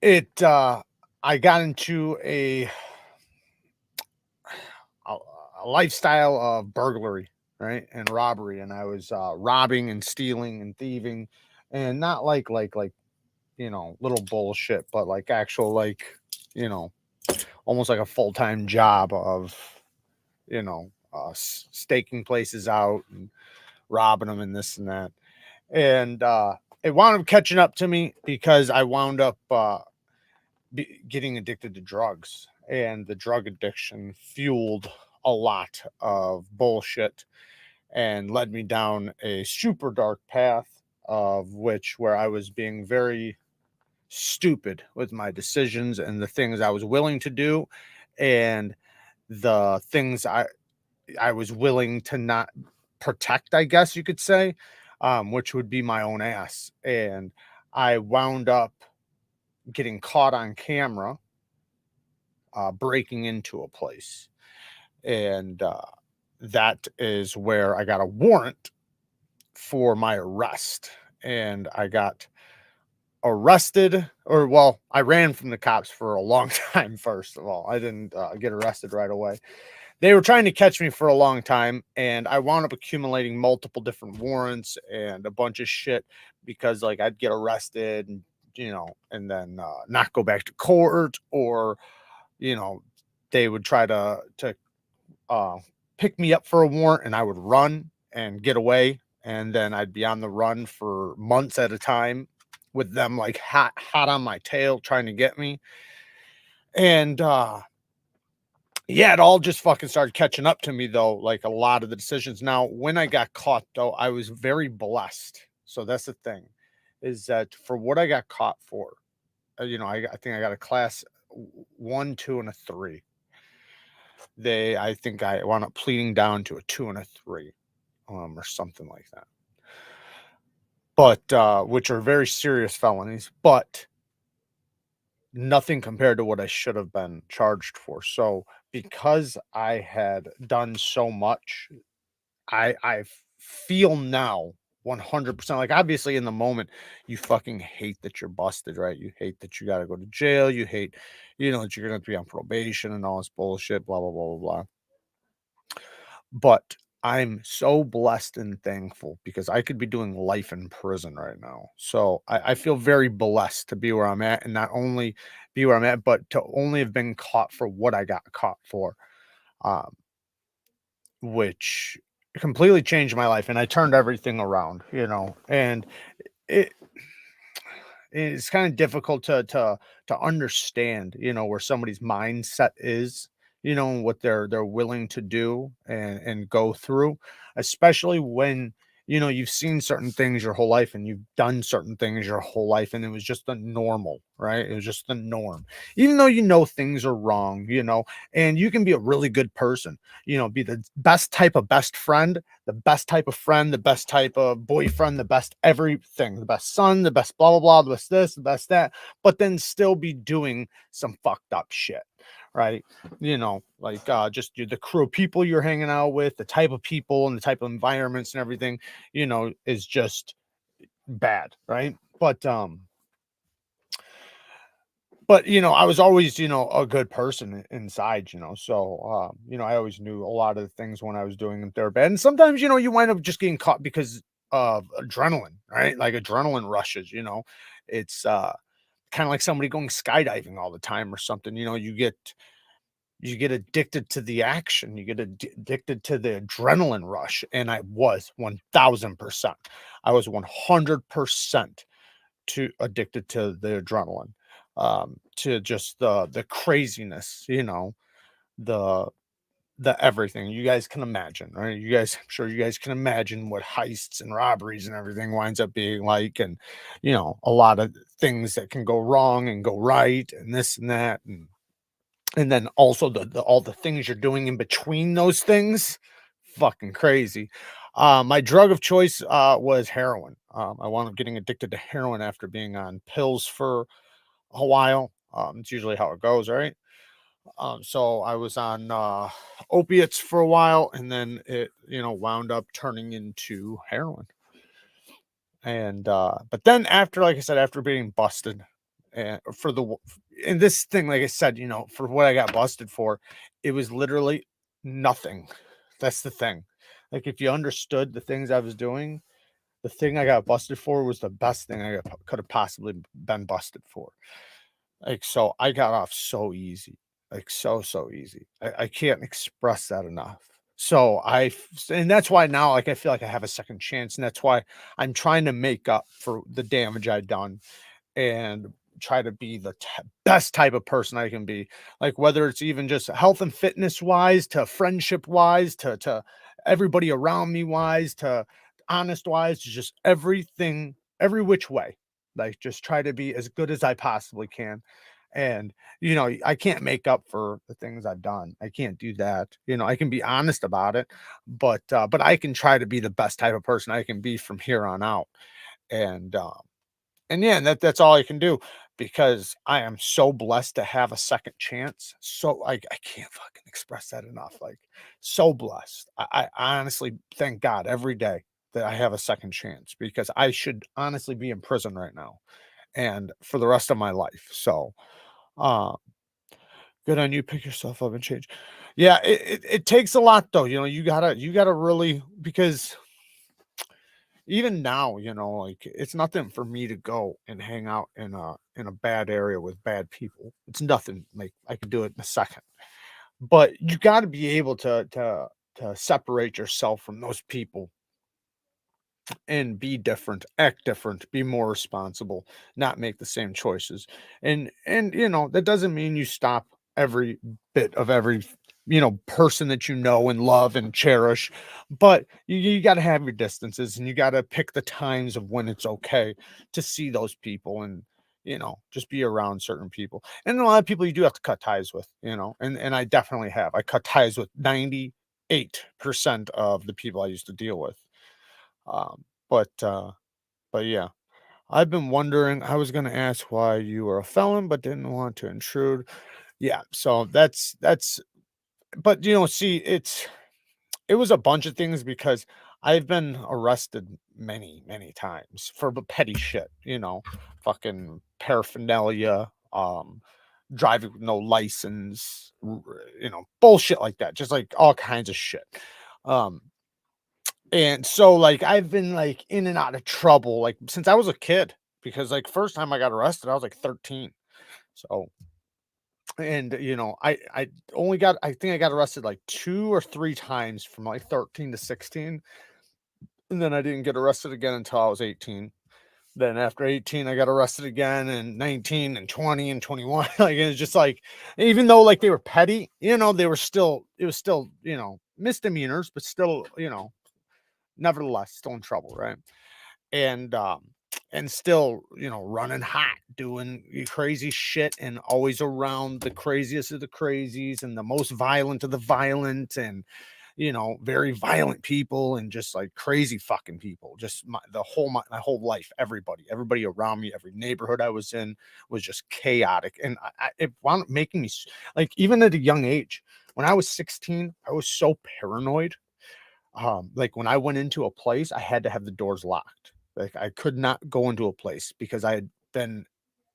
I got into a lifestyle of burglary, right, and robbery, and I was robbing and stealing and thieving, and not like little bullshit, but like actual almost like a full-time job of staking places out and robbing them and this and that. And it wound up catching up to me because I wound up getting addicted to drugs, and the drug addiction fueled a lot of bullshit and led me down a super dark path of where I was being very stupid with my decisions and the things I was willing to do and the things I was willing to not protect, I guess you could say, which would be my own ass. And I wound up getting caught on camera breaking into a place. And that is where I got a warrant for my arrest. And I got arrested, or well, I ran from the cops for a long time. First of all, I didn't get arrested right away. They were trying to catch me for a long time, and I wound up accumulating multiple different warrants and a bunch of shit because like I'd get arrested and and then not go back to court, or they would try to pick me up for a warrant and I would run and get away, and then I'd be on the run for months at a time. with them like hot on my tail trying to get me. And yeah, it all just fucking started catching up to me though, like a lot of the decisions. Now, when I got caught though, I was very blessed. So that's the thing, is that for what I got caught for, I think I got a class 1, 2, and a 3. I think I wound up pleading down to a 2 and a 3, or something like that. But which are very serious felonies, but nothing compared to what I should have been charged for. So because I had done so much, I feel now 100%, like, obviously in the moment you fucking hate that you're busted, right? You hate that you got to go to jail, you hate, that you're going to be on probation and all this bullshit, blah blah blah blah blah. But I'm so blessed and thankful because I could be doing life in prison right now. So I feel very blessed to be where I'm at, and not only be where I'm at, but to only have been caught for what I got caught for, um, which completely changed my life. And I turned everything around, and it it's kind of difficult to understand, where somebody's mindset is, and what they're willing to do and go through, especially when, you've seen certain things your whole life and you've done certain things your whole life, and it was just the normal, right? It was just the norm. Even though things are wrong, and you can be a really good person, be the best type of best friend, the best type of friend, the best type of boyfriend, the best everything, the best son, the best blah blah blah, the best this, the best that, but then still be doing some fucked up shit, right? Like just the crew of people you're hanging out with, the type of people and the type of environments and everything, is just bad, right? But I was always, a good person inside, so I always knew a lot of the things when I was doing them, they were bad. And sometimes, you wind up just getting caught because of adrenaline, right? Like adrenaline rushes, it's kind of like somebody going skydiving all the time or something. You get addicted to the action, you get addicted to the adrenaline rush, and I was 1000%. I was 100% to addicted to the adrenaline, to just the craziness, the everything you guys can imagine, right? I'm sure you guys can imagine what heists and robberies and everything winds up being like, and a lot of things that can go wrong and go right, and this and that, and then also all the things you're doing in between those things, fucking crazy. My drug of choice was heroin. I wound up getting addicted to heroin after being on pills for a while. It's usually how it goes, right? So I was on opiates for a while, and then it, wound up turning into heroin. And but then after, like I said, after being busted, and for the in this thing, like I said, for what I got busted for, it was literally nothing. That's the thing. Like, if you understood the things I was doing, the thing I got busted for was the best thing could have possibly been busted for. Like, so I got off so easy, like so easy. I can't express that enough. And that's why now, like, I feel like I have a second chance, and that's why I'm trying to make up for the damage I've done, and try to be the best type of person I can be. Like, whether it's even just health and fitness wise, to friendship wise, to everybody around me wise, to honest wise, to just everything, every which way. Like, just try to be as good as I possibly can. And I can't make up for the things I've done. I can't do that. I can be honest about it, but I can try to be the best type of person I can be from here on out. And yeah, and that's all I can do, because I am so blessed to have a second chance. So I can't fucking express that enough. Like, so blessed. I honestly thank God every day that I have a second chance, because I should honestly be in prison right now and for the rest of my life. So uh good on you. Pick yourself up and change. Yeah, it takes a lot though. You gotta really, because even now, like, it's nothing for me to go and hang out in a bad area with bad people. It's nothing. Like, I could do it in a second. But you got to be able to separate yourself from those people and be different, act different, be more responsible, not make the same choices. And that doesn't mean you stop every bit of every person that you know and love and cherish, but you got to have your distances, and you got to pick the times of when it's okay to see those people, and just be around certain people. And a lot of people you do have to cut ties with, and I definitely have. I cut ties with 98% of the people I used to deal with. um, but yeah, I've been wondering. I was gonna ask why you were a felon, but didn't want to intrude. Yeah, so that's. But see, it was a bunch of things because I've been arrested many, many times for petty shit. Fucking paraphernalia, driving with no license, bullshit like that, just like all kinds of shit. Um, And so, like, I've been, like, in and out of trouble, like, since I was a kid, because, like, first time I got arrested, I was, like, 13. So, and, I think I got arrested, like, 2 or 3 times from, like, 13 to 16, and then I didn't get arrested again until I was 18. Then after 18, I got arrested again, and 19 and 20 and 21. Like, it's just, like, even though, like, they were petty, they were still it was still, misdemeanors, but still, nevertheless, still in trouble, right? and and still running hot, doing crazy shit, and always around the craziest of the crazies and the most violent of the violent, and very violent people, and just like crazy fucking people. Just my whole life, everybody around me, every neighborhood I was in was just chaotic, and it wound up making me like, even at a young age, when I was 16, I was so paranoid. Like, when I went into a place, I had to have the doors locked. Like, I could not go into a place because I had been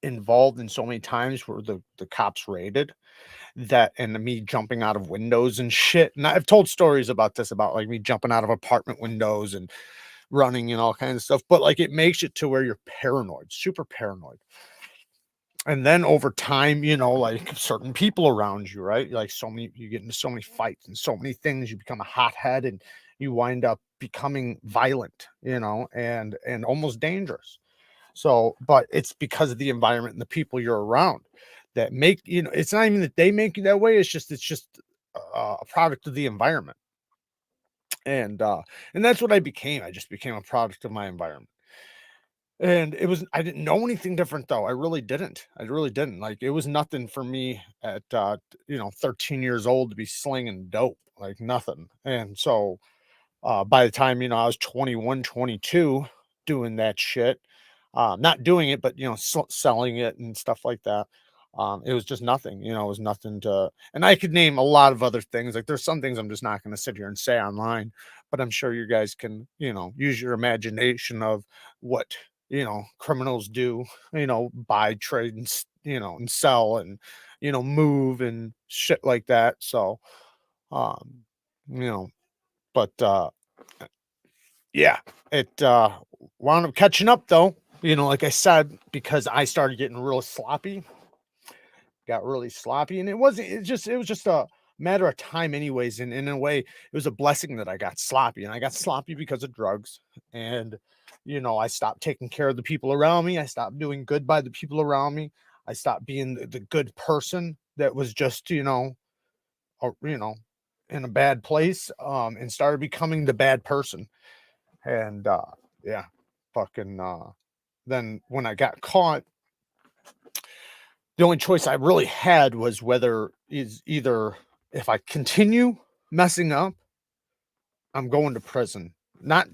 involved in so many times where the cops raided that, and me jumping out of windows and shit. And I've told stories about this, about like me jumping out of apartment windows and running and all kinds of stuff. But like, it makes it to where you're paranoid, super paranoid. And then over time, like, certain people around you, right? Like, you get into so many fights and so many things, you become a hothead, and you wind up becoming violent, and almost dangerous. So, but it's because of the environment and the people you're around that make, it's not even that they make you that way. It's just a product of the environment. And that's what I became. I just became a product of my environment. And I didn't know anything different, though. I really didn't. Like, it was nothing for me at 13 years old to be slinging dope, like nothing. And so, by the time, I was 21, 22, doing that shit, not doing it, but, selling it and stuff like that. It was just nothing, it was nothing to, and I could name a lot of other things. Like, there's some things I'm just not going to sit here and say online, but I'm sure you guys can, use your imagination of what, criminals do, buy, trade, and, and sell, and, move and shit like that. So, um, you know, but, yeah, it wound up catching up, though, like I said, because I started getting real sloppy, got really sloppy, and it was just a matter of time anyways. And in a way, it was a blessing that I got sloppy, and I got sloppy because of drugs. And I stopped taking care of the people around me. I stopped doing good by the people around me. I stopped being the good person that was just, a, in a bad place, and started becoming the bad person. And yeah, fucking then when I got caught, the only choice I really had was whether is either, if I continue messing up, I'm going to prison. Not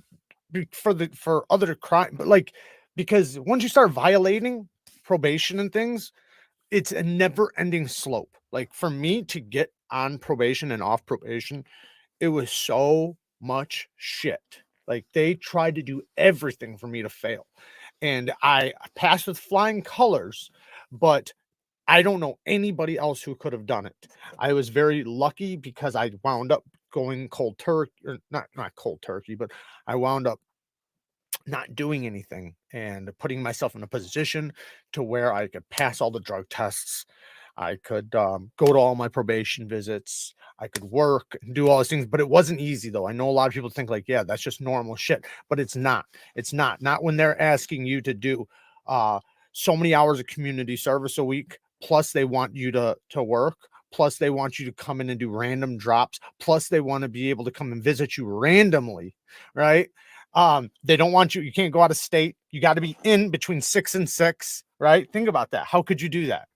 for other crime, but like, because once you start violating probation and things, it's a never ending slope. Like, for me to get on probation and off probation, it was so much shit. Like, they tried to do everything for me to fail. And I passed with flying colors, but I don't know anybody else who could have done it. I was very lucky because I wound up going cold turkey, or not cold turkey, but I wound up not doing anything and putting myself in a position to where I could pass all the drug tests. I could go to all my probation visits. I could work and do all these things, but it wasn't easy though. I know a lot of people think like, yeah, that's just normal shit, but it's not. It's not. Not when they're asking you to do uh, so many hours of community service a week. Plus, they want you to work. Plus, they want you to come in and do random drops. Plus, they want to be able to come and visit you randomly, right? They don't want you. You can't go out of state. You got to be in between 6 and 6, right? Think about that. How could you do that?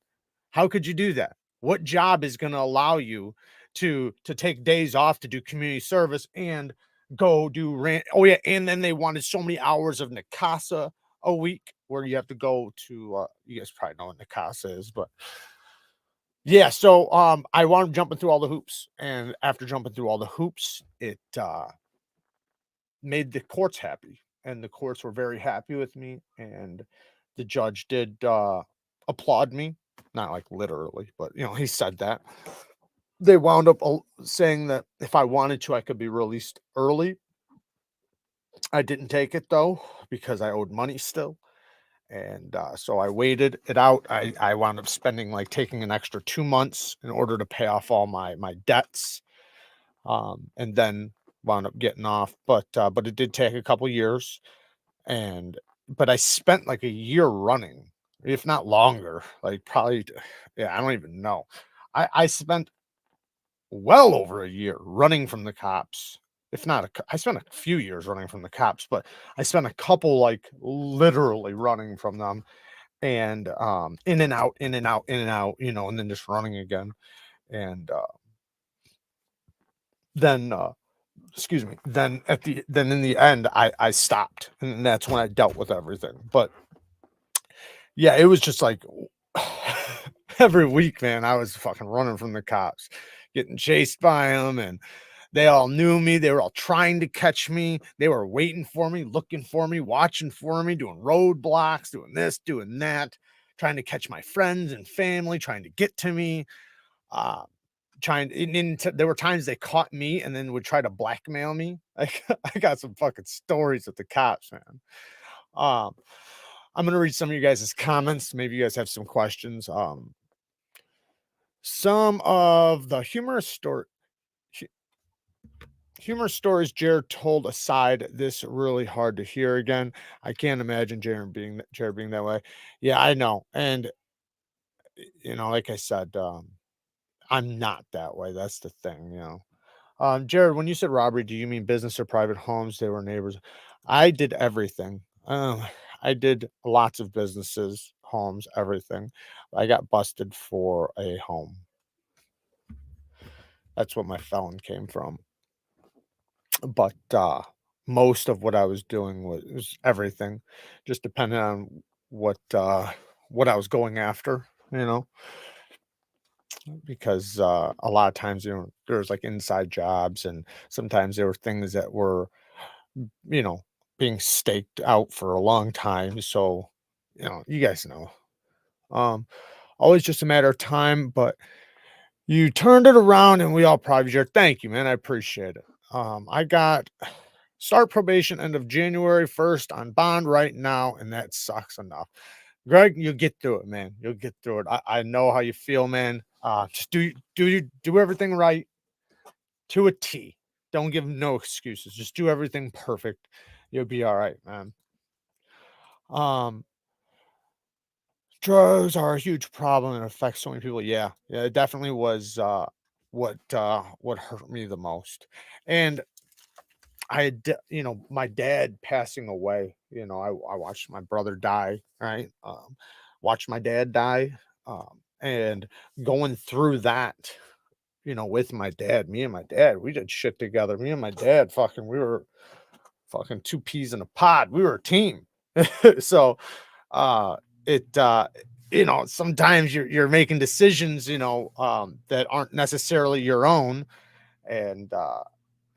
How could you do that? What job is going to allow you to take days off to do community service and go do rent? Oh yeah, and then they wanted so many hours of Nikasa a week where you have to go to you guys probably know what Nikasa is, but yeah, so I wound up jumping through all the hoops, and after jumping through all the hoops, it made the courts happy, and the courts were very happy with me, and the judge did applaud me, not like literally, but he said that. They wound up saying that if I wanted to, I could be released early. I didn't take it though because I owed money still, and so I waited it out. I wound up spending like taking an extra 2 months in order to pay off all my debts, and then wound up getting off. But it did take a couple years, and but I spent like a year running, if not longer, like probably, yeah, I don't even know. I spent well over a year running from the cops. If not, I spent a few years running from the cops, but I spent a couple like literally running from them, and in and out, in and out, in and out, and then just running again. And then excuse me, then in the end I stopped, and that's when I dealt with everything. But yeah, it was just like every week, man, I was fucking running from the cops, getting chased by them, and they all knew me. They were all trying to catch me. They were waiting for me, looking for me, watching for me, doing roadblocks, doing this, doing that, trying to catch my friends and family, trying to get to me. Uh, there were times they caught me and then would try to blackmail me. I got some fucking stories with the cops, man. Um, I'm gonna read some of you guys' comments. Maybe you guys have some questions. Some of the humorous stories Jared told aside, this really hard to hear again. I can't imagine Jared being that way. Yeah, I know. And like I said, I'm not that way. That's the thing. Jared, when you said robbery, do you mean business or private homes? They were neighbors. I did everything. I did lots of businesses, homes, everything. I got busted for a home. That's what my felon came from. But most of what I was doing was everything, just depending on what I was going after, because a lot of times, there was like inside jobs, and sometimes there were things that were, you know, being staked out for a long time. So, you guys know. Um, Always just a matter of time, but you turned it around, and we all proud of you. Thank you, man. I appreciate it. I got start probation end of January 1st on bond right now, and that sucks enough. Greg, you'll get through it, man. You'll get through it. I know how you feel, man. Just do everything right to a T. Don't give no excuses. Just do everything perfect. You'll be all right, man. Um, Drugs are a huge problem and affects so many people. Yeah, yeah, it definitely was what hurt me the most. And my dad passing away, I watched my brother die, right? Watched my dad die. And going through that, with my dad, me and my dad, we did shit together. Me and my dad, we were fucking two peas in a pod. We were a team. So, uh, it, sometimes you're making decisions, that aren't necessarily your own. And,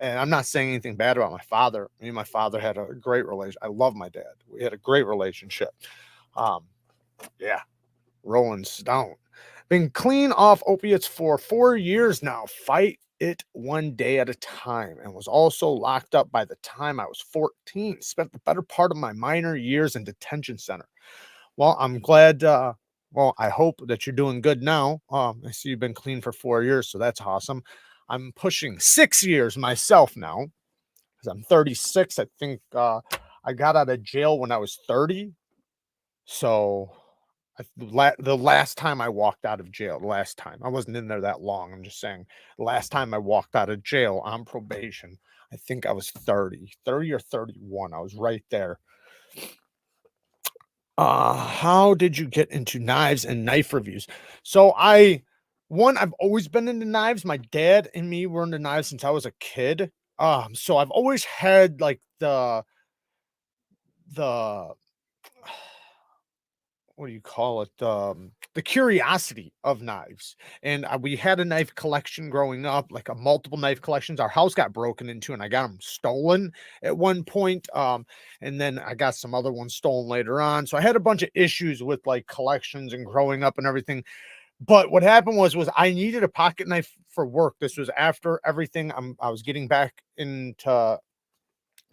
I'm not saying anything bad about my father. Me and my father had a great relation. I love my dad. We had a great relationship. Um, yeah, Rolling Stone. Been clean off opiates for 4 years now. Fight it one day at a time. And was also locked up by the time I was 14. Spent the better part of my minor years in detention center. Well, I'm glad Well, I hope that you're doing good now. I see you've been clean for 4 years, so that's awesome. I'm pushing 6 years myself now because I'm 36. I think I got out of jail when I was 30. So the last time I walked out of jail, the last time I wasn't in there that long. I'm just saying, the last time I walked out of jail on probation, I think I was 30 or 31. I was right there. How did you get into knives and knife reviews? So I've always been into knives. My dad and me were into knives since I was a kid. So I've always had like the what do you call it? The curiosity of knives. And we had a knife collection growing up, like a multiple knife collections. Our house got broken into, and I got them stolen at one point. And then I got some other ones stolen later on. So I had a bunch of issues with like collections and growing up and everything. But what happened was I needed a pocket knife for work. This was after everything. I was getting back into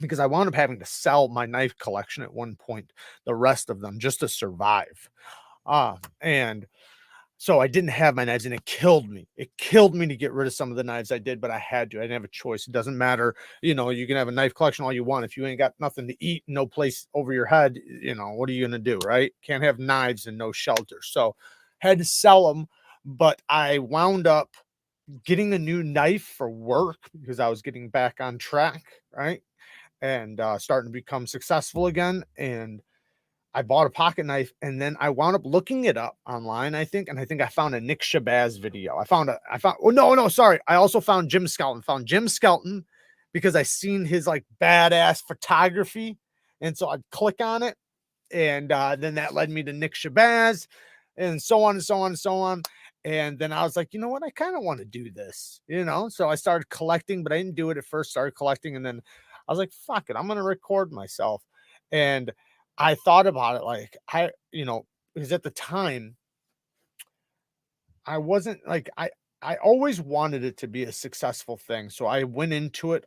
because I wound up having to sell my knife collection at one point, the rest of them just to survive. And so I didn't have my knives and it killed me. It killed me to get rid of some of the knives I did, but I had to. I didn't have a choice. It doesn't matter. You can have a knife collection all you want. If you ain't got nothing to eat, no place over your head, what are you going to do? Right. Can't have knives and no shelter. So had to sell them, but I wound up getting a new knife for work because I was getting back on track. Right. And starting to become successful again. And I bought a pocket knife and then I wound up looking it up online, I think. And I think I found a Nick Shabazz video. Oh, no, sorry. I also found Jim Skelton because I seen his like badass photography. And so I'd click on it. And then that led me to Nick Shabazz and so on and so on and so on. And then I was like, you know what? I kind of want to do this. So I started collecting, but I didn't do it at first, started collecting. And then I was like, fuck it, I'm going to record myself. And I thought about it like, because at the time, I wasn't like, I always wanted it to be a successful thing. So I went into it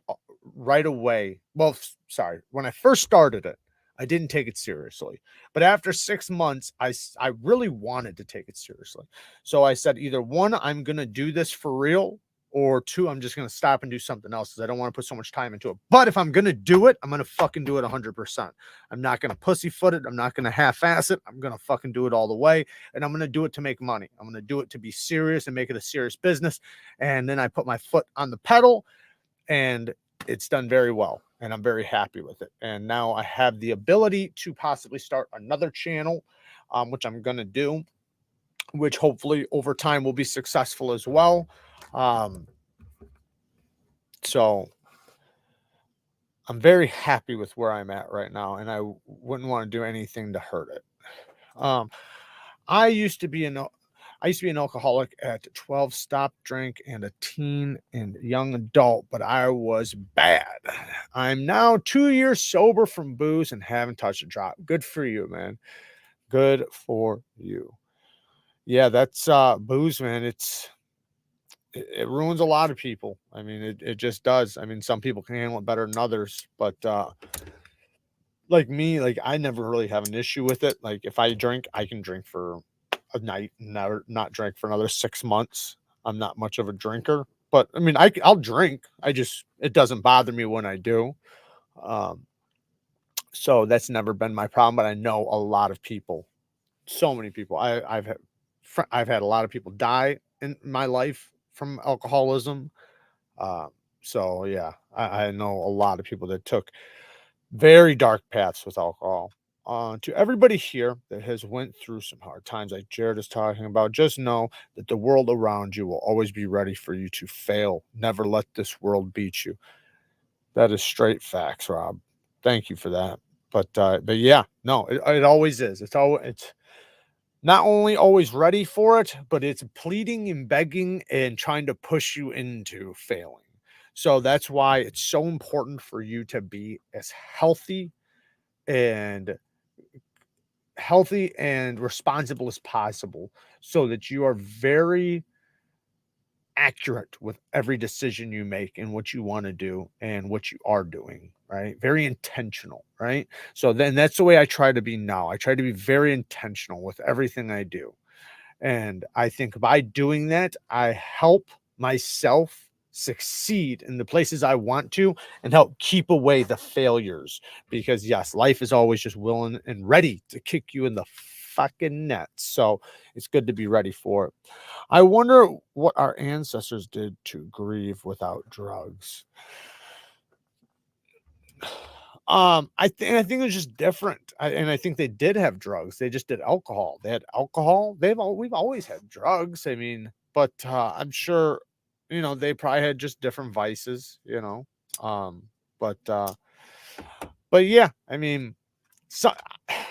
right away. Well, sorry, when I first started it, I didn't take it seriously. But after 6 months, I really wanted to take it seriously. So I said, either one, I'm going to do this for real, or two, I'm just going to stop and do something else because I don't want to put so much time into it. But if I'm going to do it, I'm going to fucking do it 100%. I'm not going to pussyfoot it. I'm not going to half-ass it. I'm going to fucking do it all the way. And I'm going to do it to make money. I'm going to do it to be serious and make it a serious business. And then I put my foot on the pedal and it's done very well. And I'm very happy with it. And now I have the ability to possibly start another channel, which I'm going to do, which hopefully over time will be successful as well. So I'm very happy with where I'm at right now, and I wouldn't want to do anything to hurt it. I used to be an alcoholic at 12, stopped drink, and a teen and young adult, but I was bad. I'm now 2 years sober from booze and haven't touched a drop. Good for you, man. Good for you. Yeah, that's booze, man. It ruins a lot of people. I mean, it just does. I mean, some people can handle it better than others, but like me, like I never really have an issue with it. Like if I drink, I can drink for a night and never not drink for another 6 months. I'm not much of a drinker, but I mean, I'll drink. It doesn't bother me when I do. Um, so that's never been my problem. But I know a lot of people, so many people. I've had a lot of people die in my life from alcoholism. Uh, so yeah, I know a lot of people that took very dark paths with alcohol. To everybody here that has went through some hard times like Jared is talking about, just know that the world around you will always be ready for you to fail. Never let this world beat you. That is straight facts, Rob. Thank you for that. But yeah, no, it always is. It's not only always ready for it, but it's pleading and begging and trying to push you into failing. So that's why it's so important for you to be as and healthy and responsible as possible so that you are very accurate with every decision you make and what you want to do and what you are doing, right? Very intentional, right? So then that's the way I try to be now. I try to be very intentional with everything I do. And I think by doing that, I help myself succeed in the places I want to and help keep away the failures. Because yes, life is always just willing and ready to kick you in the fucking net. So it's good to be ready for it. I wonder what our ancestors did to grieve without drugs. I think it's just different. And I think they did have drugs. They just did alcohol. They had alcohol. We've always had drugs. I mean, but I'm sure, they probably had just different vices. Um, but but yeah, I mean, so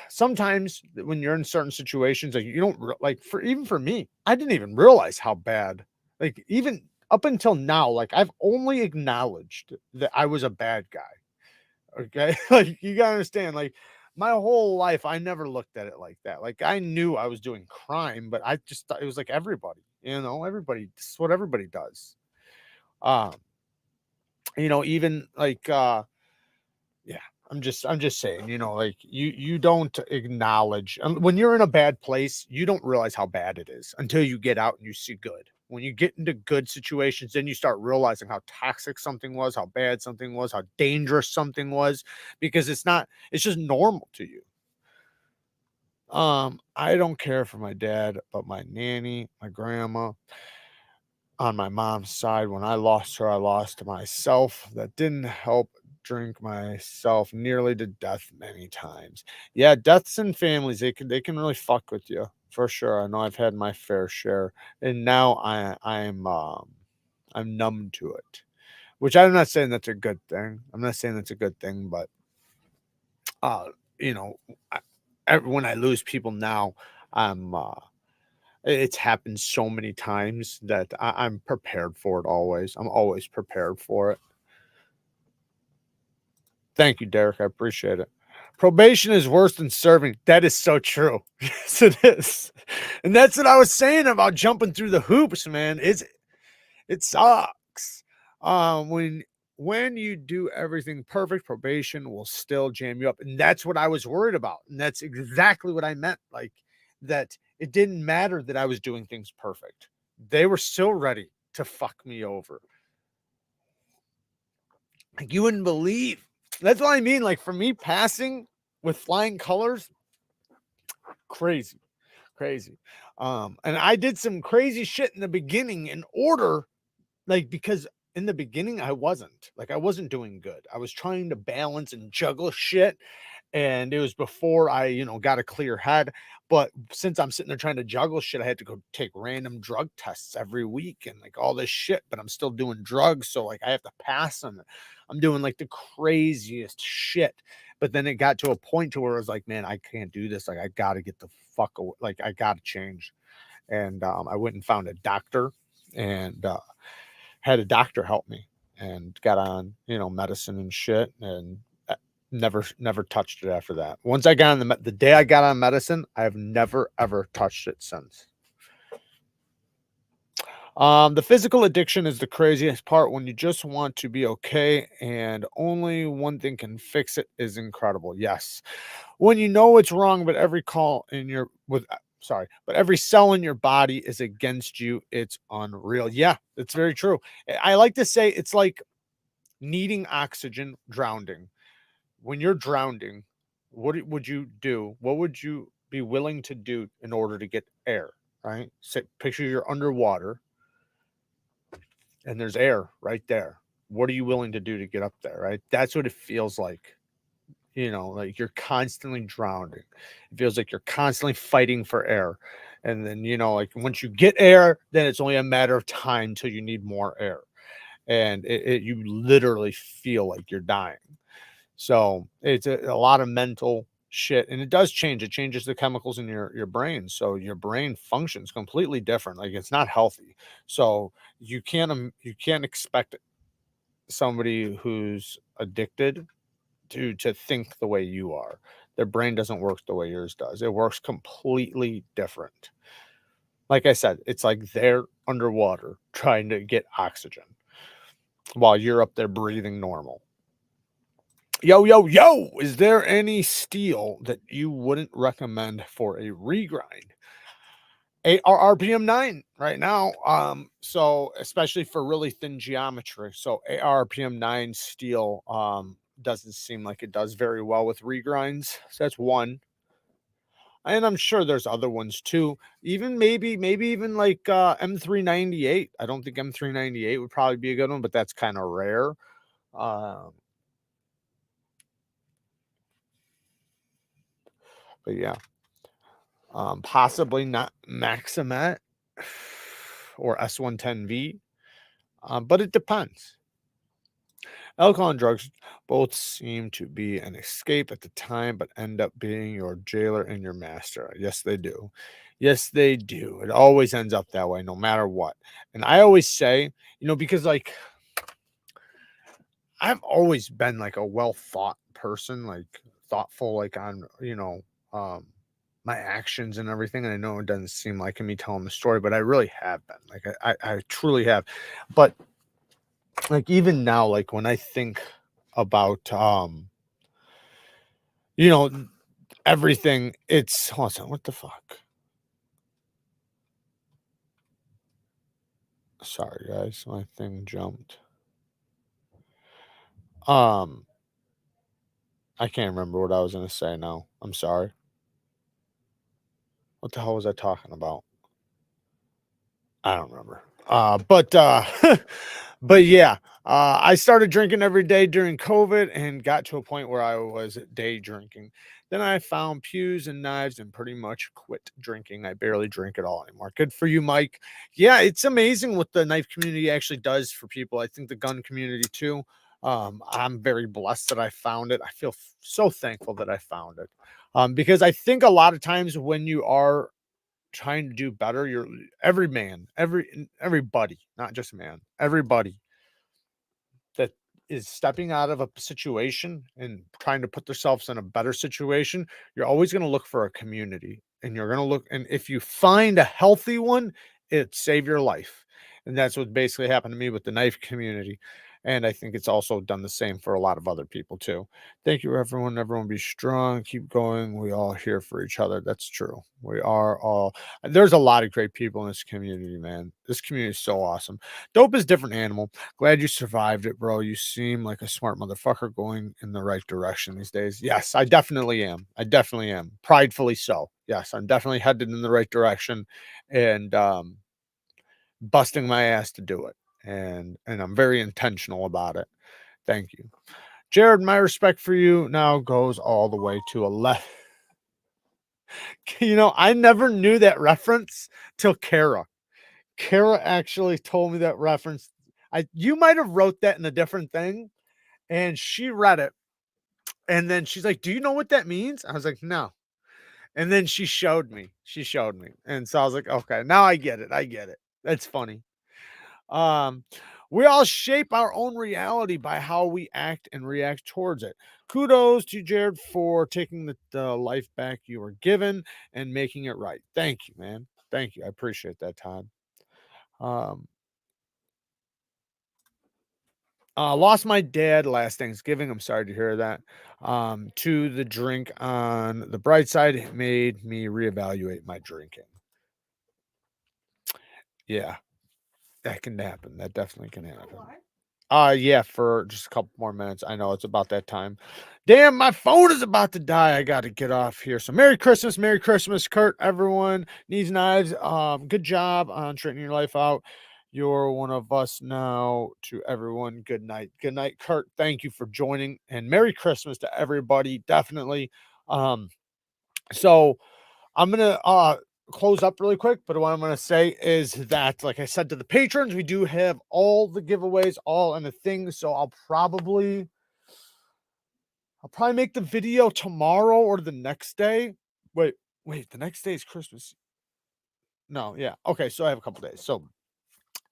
sometimes when you're in certain situations, like you don't like even for me, I didn't even realize how bad. Like even up until now, like I've only acknowledged that I was a bad guy. Okay. Like you gotta understand, like my whole life, I never looked at it like that. Like I knew I was doing crime, but I just thought it was like everybody, everybody, this is what everybody does. Um, even like yeah, I'm just saying, like you don't acknowledge when you're in a bad place, you don't realize how bad it is until you get out and you see good. When you get into good situations, then you start realizing how toxic something was, how bad something was, how dangerous something was, because it's just normal to you. I don't care for my dad, but my nanny, my grandma, on my mom's side, when I lost her, I lost myself. That didn't help drink myself nearly to death many times. Yeah, deaths in families, they can really fuck with you for sure. I know I've had my fair share, and now I'm numb to it. Which I'm not saying that's a good thing. I'm not saying that's a good thing, but uh, you know, when I lose people now, I'm it's happened so many times that I'm prepared for it always. I'm always prepared for it. Thank you, Derek. I appreciate it. Probation is worse than serving. That is so true. Yes, it is. And that's what I was saying about jumping through the hoops, man. It sucks. When you do everything perfect, probation will still jam you up. And that's what I was worried about. And that's exactly what I meant. Like that it didn't matter that I was doing things perfect. They were still ready to fuck me over. Like you wouldn't believe. That's what I mean. Like for me passing with flying colors, crazy, crazy. And I did some crazy shit in the beginning in order. Like, because in the beginning, I wasn't doing good. I was trying to balance and juggle shit. And it was before I, got a clear head. But since I'm sitting there trying to juggle shit, I had to go take random drug tests every week and like all this shit. But I'm still doing drugs. So like I have to pass them. I'm doing like the craziest shit. But then it got to a point to where I was like, man, I can't do this. Like I got to get the fuck away. Like I got to change. And I went and found a doctor and had a doctor help me and got on, medicine and shit and never touched it after that. Once I got on the day I got on medicine, I have never ever touched it since. The physical addiction is the craziest part when you just want to be okay and only one thing can fix it is incredible. Yes. When you know it's wrong, but every call in your with sorry, but every cell in your body is against you, it's unreal. Yeah, it's very true. I like to say it's like needing oxygen, drowning. When you're drowning, would you do? What would you be willing to do in order to get air? Right? Picture you're underwater and there's air right there. What are you willing to do to get up there? Right? That's what it feels like. Like you're constantly drowning. It feels like you're constantly fighting for air. And then, like once you get air, then it's only a matter of time till you need more air. And you literally feel like you're dying. So it's a lot of mental shit. And it does change. It changes the chemicals in your brain. So your brain functions completely different. Like it's not healthy. So you can't expect somebody who's addicted to think the way you are. Their brain doesn't work the way yours does. It works completely different. Like I said, it's like they're underwater trying to get oxygen while you're up there breathing normal. Yo, yo, yo, is there any steel that you wouldn't recommend for a regrind? AR-RPM 9 right now. So especially for really thin geometry. So AR-RPM 9 steel doesn't seem like it does very well with regrinds. So that's one. And I'm sure there's other ones too. Even maybe even like M398. I don't think M398 would probably be a good one, but that's kind of rare. Um, but yeah. Possibly not Maximet or S110V. But it depends. Alcohol and drugs both seem to be an escape at the time, but end up being your jailer and your master. Yes, they do. Yes, they do. It always ends up that way, no matter what. And I always say, because like I've always been like a well thought person, like thoughtful, like on, um, my actions and everything. And I know it doesn't seem like me telling the story, but I really have been. Like I truly have. But like even now, like when I think about you know everything, it's hold on, what the fuck? Sorry guys, my thing jumped. um I can't remember what I was gonna say now. I'm sorry. What the hell was I talking about? I don't remember. But but yeah, I started drinking every day during COVID and got to a point where I was day drinking. Then I found pews and knives and pretty much quit drinking. I barely drink at all anymore. Good for you, Mike. Yeah, it's amazing what the knife community actually does for people. I think the gun community too. I'm very blessed that I found it. I feel so thankful that I found it. Because I think a lot of times when you are trying to do better, you're every man, everybody, not just man, everybody that is stepping out of a situation and trying to put themselves in a better situation, you're always going to look for a community, and you're going to look, and if you find a healthy one, it save your life. And that's what basically happened to me with the knife community. And I think it's also done the same for a lot of other people too. Thank you, everyone. Everyone be strong. Keep going. We all here for each other. That's true. We are all, there's a lot of great people in this community, man. This community is so awesome. Dope is different animal. Glad you survived it, bro. You seem like a smart motherfucker going in the right direction these days. Yes, I definitely am. I definitely am. Pridefully so. Yes, I'm definitely headed in the right direction and busting my ass to do it. And I'm very intentional about it. Thank you. Jared, my respect for you now goes all the way to 11. I never knew that reference till Kara. Kara actually told me that reference. You might have wrote that in a different thing, and she read it, and then she's like, "Do you know what that means?" I was like, "No." And then she showed me. And so I was like, "Okay, now I get it. I get it." That's funny. Um, we all shape our own reality by how we act and react towards it. Kudos to Jared for taking the life back you were given and making it right. Thank you, man. Thank you. I appreciate that time. Um, Lost my dad last Thanksgiving. I'm sorry to hear that. To the drink on the bright side, it made me reevaluate my drinking. Yeah, that can happen. That definitely can happen. Yeah, for just a couple more minutes. I know it's about that time. Damn, my phone is about to die. I gotta get off here. So Merry Christmas, Kurt, everyone. Neevesknives, good job on straightening your life out. You're one of us now. To everyone, good night. Good night, Kurt. Thank you for joining. And Merry Christmas to everybody. Definitely. So I'm gonna close up really quick, but what I'm gonna say is that, like I said to the patrons, we do have all the giveaways all in the thing. So I'll probably make the video tomorrow or the next day. Wait, the next day is Christmas. No, yeah. Okay, so I have a couple days. So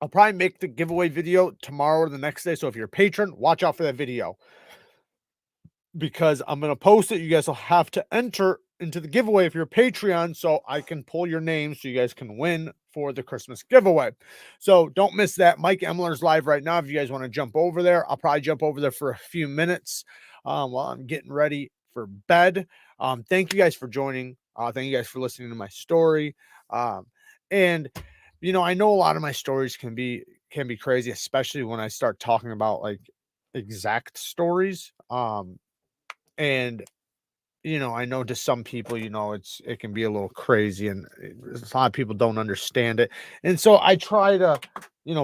I'll probably make the giveaway video tomorrow or the next day. So if you're a patron, watch out for that video, because I'm going to post it. You guys will have to enter into the giveaway if you're a Patreon, so I can pull your name so you guys can win for the Christmas giveaway. So don't miss that. Mike Emler's live right now. If you guys want to jump over there, I'll probably jump over there for a few minutes while I'm getting ready for bed. Thank you guys for joining. Thank you guys for listening to my story. And I know a lot of my stories can be crazy, especially when I start talking about like exact stories. And I know to some people, it can be a little crazy, and a lot of people don't understand it. And so I try to,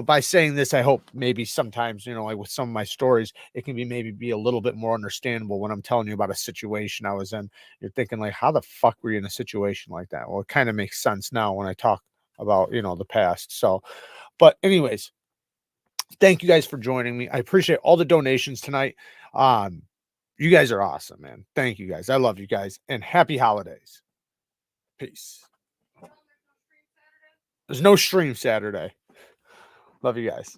by saying this, I hope maybe sometimes, like with some of my stories, it can be a little bit more understandable when I'm telling you about a situation I was in. You're thinking like, how the fuck were you in a situation like that? Well, it kind of makes sense now when I talk about, the past. So, but anyways, thank you guys for joining me. I appreciate all the donations tonight. You guys are awesome, man. Thank you guys. I love you guys, and happy holidays. Peace. There's no stream Saturday. Love you guys.